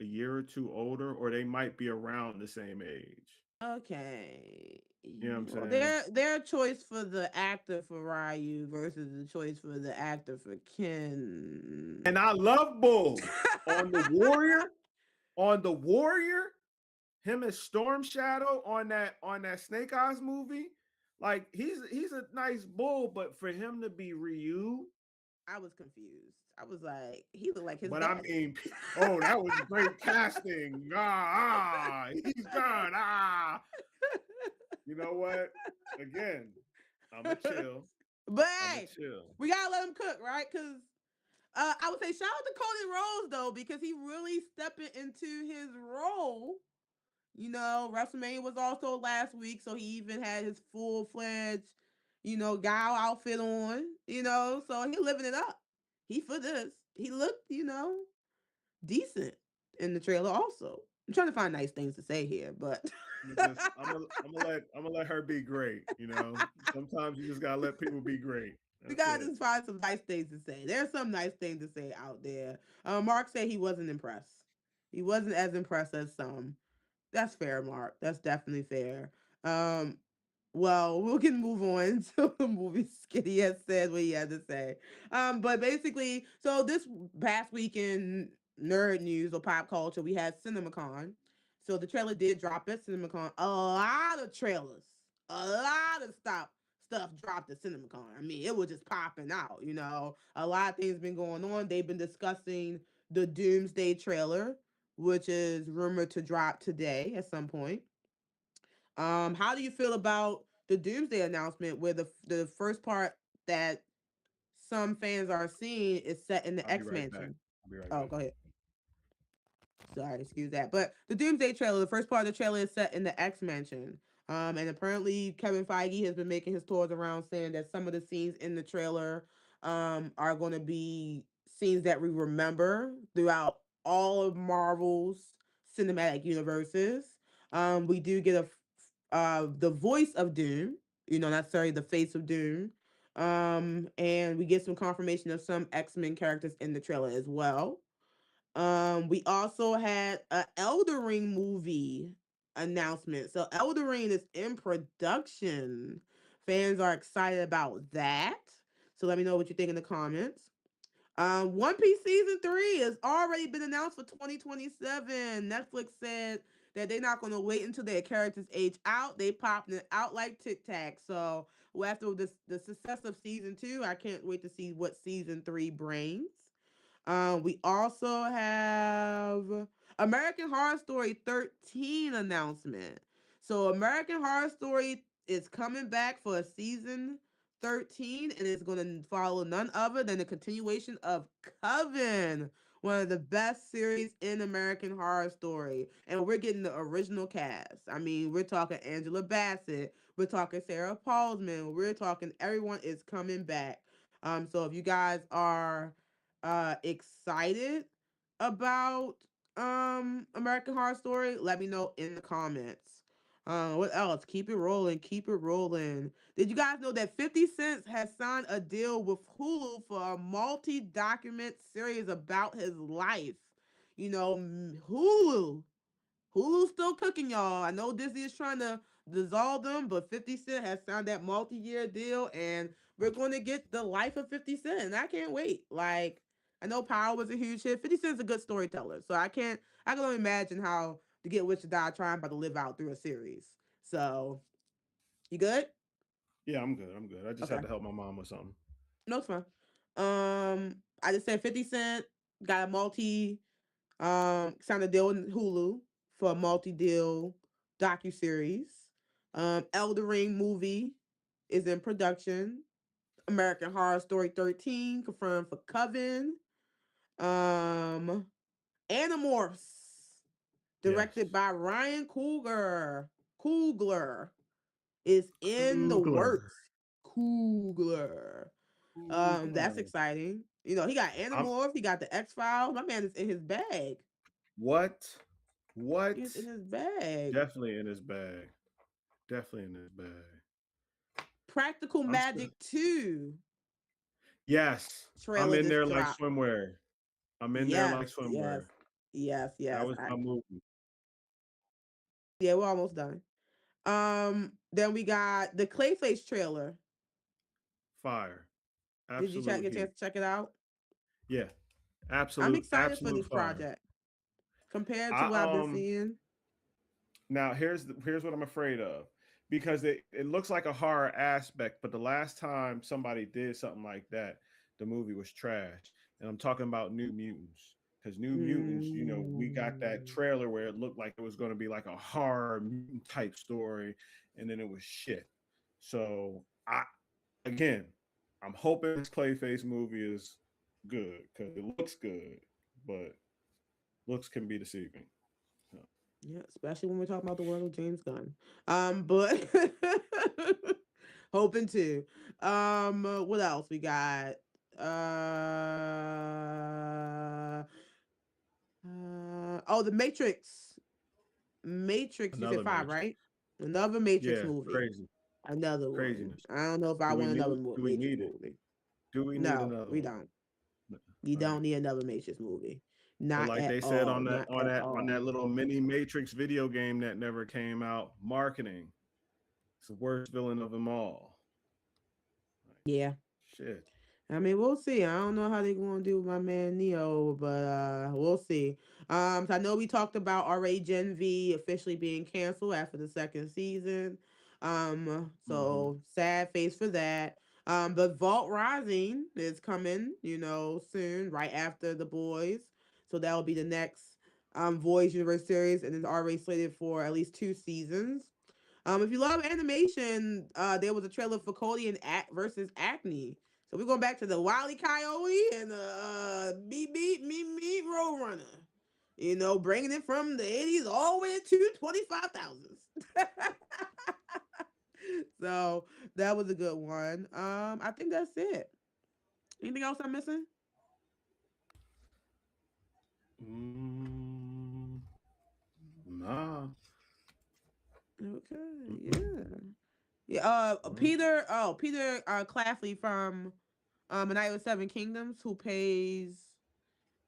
or two older, or they might be around the same age. Okay. You know what I'm Well, saying? their choice for the actor for Ryu versus the choice for the actor for Ken. And I love Bull on the Warrior, on the Warrior, him as Storm Shadow on that Snake Eyes movie. Like he's a nice bull, but for him to be Ryu, I was confused. I was like, he looked like his but I daddy. mean, oh, that was great casting. He's done. You know what? Again, I'm a chill. But I'm a hey, chill. we gotta let him cook, right? Because I would say shout out to Cody Rhodes though, because he really stepping into his role. You know, WrestleMania was also last week, so he even had his full fledged, you know, gal outfit on. You know, so he living it up. He for this. He looked, you know, decent in the trailer. Also, I'm trying to find nice things to say here, but I'm gonna let her be great. You know, sometimes you just gotta let people be great. we That's gotta it. just find some nice things to say. There's some nice things to say out there. Mark said he wasn't impressed. He wasn't as impressed as some. That's fair, Mark. That's definitely fair. Um, well, we can move on to the movie. Skitty has said what he had to say. But basically, so this past week in nerd news or pop culture, we had CinemaCon. So the trailer did drop at CinemaCon. A lot of trailers, a lot of stuff dropped at CinemaCon. I mean, it was just popping out. You know, a lot of things been going on. They've been discussing the Doomsday trailer, which is rumored to drop today at some point. How do you feel about the Doomsday announcement, where the first part that some fans are seeing is set in the I'll be X right back. Mansion? I'll be right Oh, back. go ahead. Sorry, excuse that. But the Doomsday trailer, the first part of the trailer is set in the X Mansion. And apparently Kevin Feige has been making his tours around saying that some of the scenes in the trailer are going to be scenes that we remember throughout all of Marvel's cinematic universes. We do get the voice of Doom, you know, not sorry, the face of Doom. And we get some confirmation of some X-Men characters in the trailer as well. We also had a Elder Ring movie announcement. So Elder Ring is in production. Fans are excited about that. So let me know what you think in the comments. One Piece season 3 has already been announced for 2027. Netflix said that they're not going to wait until their characters age out. They popped it out like Tic Tac. So after the success of season 2, I can't wait to see what season 3 brings. We also have American Horror Story 13 announcement. So American Horror Story is coming back for a season 13, and it's going to follow none other than the continuation of Coven, one of the best series in American Horror Story. And we're getting the original cast. I mean, we're talking Angela Bassett, we're talking Sarah Paulsman, we're talking everyone is coming back. So if you guys are excited about American Horror Story, let me know in the comments. What else? Keep it rolling, keep it rolling. Did you guys know that 50 Cent has signed a deal with Hulu for a multi-document series about his life? You know, Hulu. Hulu's still cooking, y'all. I know Disney is trying to dissolve them, but 50 Cent has signed that multi-year deal, and we're going to get the life of 50 Cent. And I can't wait. Like, I know Power was a huge hit. 50 Cent's a good storyteller, so I can only imagine how To Get Rich or Die Trying about to live out through a series. So, you good? Yeah, I'm good. I'm good. I just Okay. had to help my mom with something. No, it's fine. I just said 50 Cent got a signed a deal with Hulu for a multi-deal docu-series. Elder Ring movie is in production. American Horror Story 13 confirmed for Coven. Um, Animorphs, Yes. directed by Ryan Coogler. Coogler. is in the Googler. works. Coogler. That's Googler. exciting. You know, he got I'm Animorphs, he got the X Files. My man is in his bag. what? What? He's in his bag. Definitely in his bag. Definitely in his bag. Practical I'm still. Magic 2 Yes, I'm trailer in just there like dropped. swimwear. I'm in there Yes, like yes, swimwear. yes, That yes. was my movie. Yeah, we're almost done. Then we got the Clayface trailer. Fire. Did you Absolute get a chance heat. to check it out? Yeah. I'm Absolute. excited for Absolute this fire. project compared to I what I've been seeing. Now here's what I'm afraid of, because it looks like a horror aspect, but the last time somebody did something like that, the movie was trash. And I'm talking about New Mutants. Because New Mutants, we got that Mm, trailer where it looked like it was going to be like a horror mutant type story, and then it was shit. So I again, I'm hoping this Clayface movie is good because it looks good, but looks can be deceiving. So, yeah, especially when we're talking about the world of James Gunn. But hoping to. What else we got? Oh, the Matrix. Matrix, you said another five, major. right? Another Matrix Yeah, movie. crazy. Another one. Craziness. I don't know if I Do we want another need? Do we Matrix need it? movie. Do we need No, another we one? don't. No. We All right. don't need another Matrix movie. But Not like at they said all. on that Not on at that on all. that little mini Matrix video game that never came out, marketing. It's the worst villain of them all. Like, Yeah. shit. I mean, we'll see. I don't know how they're gonna do with my man Neo, but we'll see. So I know we talked about already Gen V officially being canceled after the second season. Mm-hmm. So sad face for that. But Vault Rising is coming, soon, right after the boys. So that'll be the next Voyage Universe series, and it's already slated for at least 2 seasons. If you love animation, there was a trailer for Cody and versus Acne. So we're going back to the Wile E. Coyote and the Beep Beep Meep Meep Roadrunner. Bringing it from the 80s all the way to 25,000s. So that was a good one. I think that's it. Anything else I'm missing? Mm, nah. Okay, Mm-mm. yeah. Yeah, Mm. Peter Clafley from A Night with Seven Kingdoms, who plays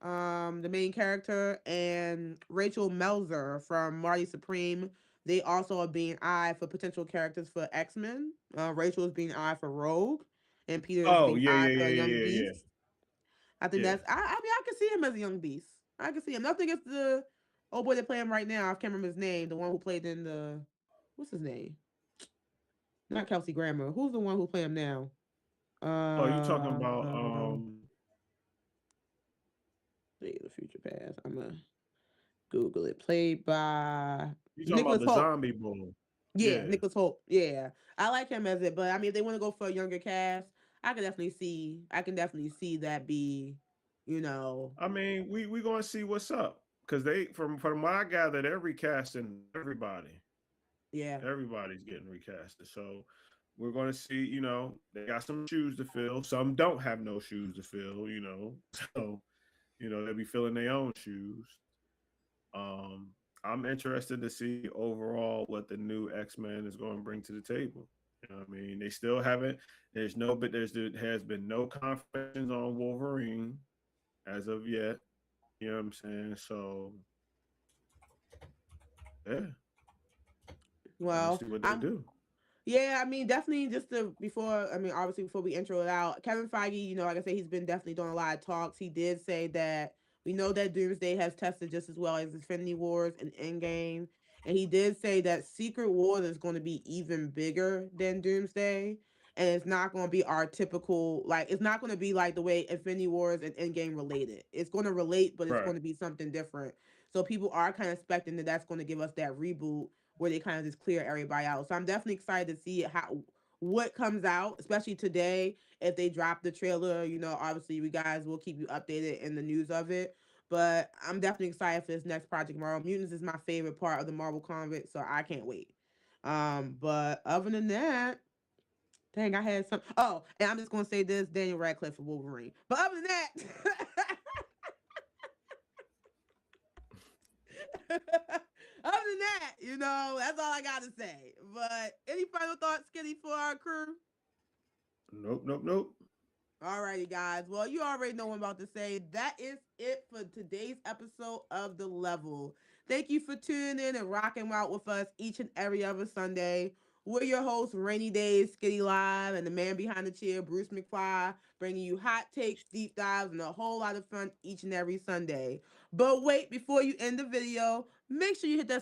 the main character, and Rachel Melzer from Marty Supreme. They also are being eyed for potential characters for X-Men. Rachel is being eyed for Rogue, and Peter is Oh being yeah, eyed yeah, for yeah, Young yeah, yeah, Beast. I think yeah. that's. I mean, I can see him as a Young Beast. I can see him. Nothing against the oh boy they play him right now. I can't remember his name. The one who played in the what's his name? Not Kelsey Grammer. Who's the one who play him now? Oh, you talking about Days of Future Past. I'm gonna Google it. Played by you talking about Nicholas the Holt. zombie boy? Yeah, Yeah. Nicholas Holt. Yeah, I like him as it. But I mean, if they want to go for a younger cast, I can definitely see that be, you know, I mean, we gonna see what's up because they from what I gathered, they're recasting everybody. yeah, Everybody's getting recasted. So we're going to see, they got some shoes to fill. Some don't have no shoes to fill. So, they'll be filling their own shoes. Um, I'm interested to see overall what the new X-Men is going to bring to the table. You know what I mean? They still haven't, there has been no confirmations on Wolverine as of yet. You know what I'm saying? So, yeah, I'm going to well, see what they I'm do. Yeah, I mean, definitely just to before, I mean, obviously before we intro it out, Kevin Feige, like I said, he's been definitely doing a lot of talks. He did say that we know that Doomsday has tested just as well as Infinity Wars and Endgame. And he did say that Secret Wars is going to be even bigger than Doomsday. And it's not going to be our typical, like, it's not going to be like the way Infinity Wars and Endgame related. It's going to relate, but it's Right. going to be something different. So people are kind of expecting that that's going to give us that reboot where they kind of just clear everybody out. So I'm definitely excited to see how what comes out, especially today. If they drop the trailer, obviously you guys will keep you updated in the news of it. But I'm definitely excited for this next project. Marvel Mutants is my favorite part of the Marvel comic, so I can't wait. But other than that, dang, I had some. Oh, and I'm just gonna say this: Daniel Radcliffe for Wolverine. But other than that, other than that, that's all I gotta say. But any final thoughts, Skinny, for our crew? Nope, nope, nope. Alrighty, guys. Well, you already know what I'm about to say. That is it for today's episode of The Level. Thank you for tuning in and rocking out with us each and every other Sunday. We're your hosts, Rainy Days, Skitty Live, and the man behind the chair, Bruce McFly, bringing you hot takes, deep dives, and a whole lot of fun each and every Sunday. But wait, before you end the video, make sure you hit that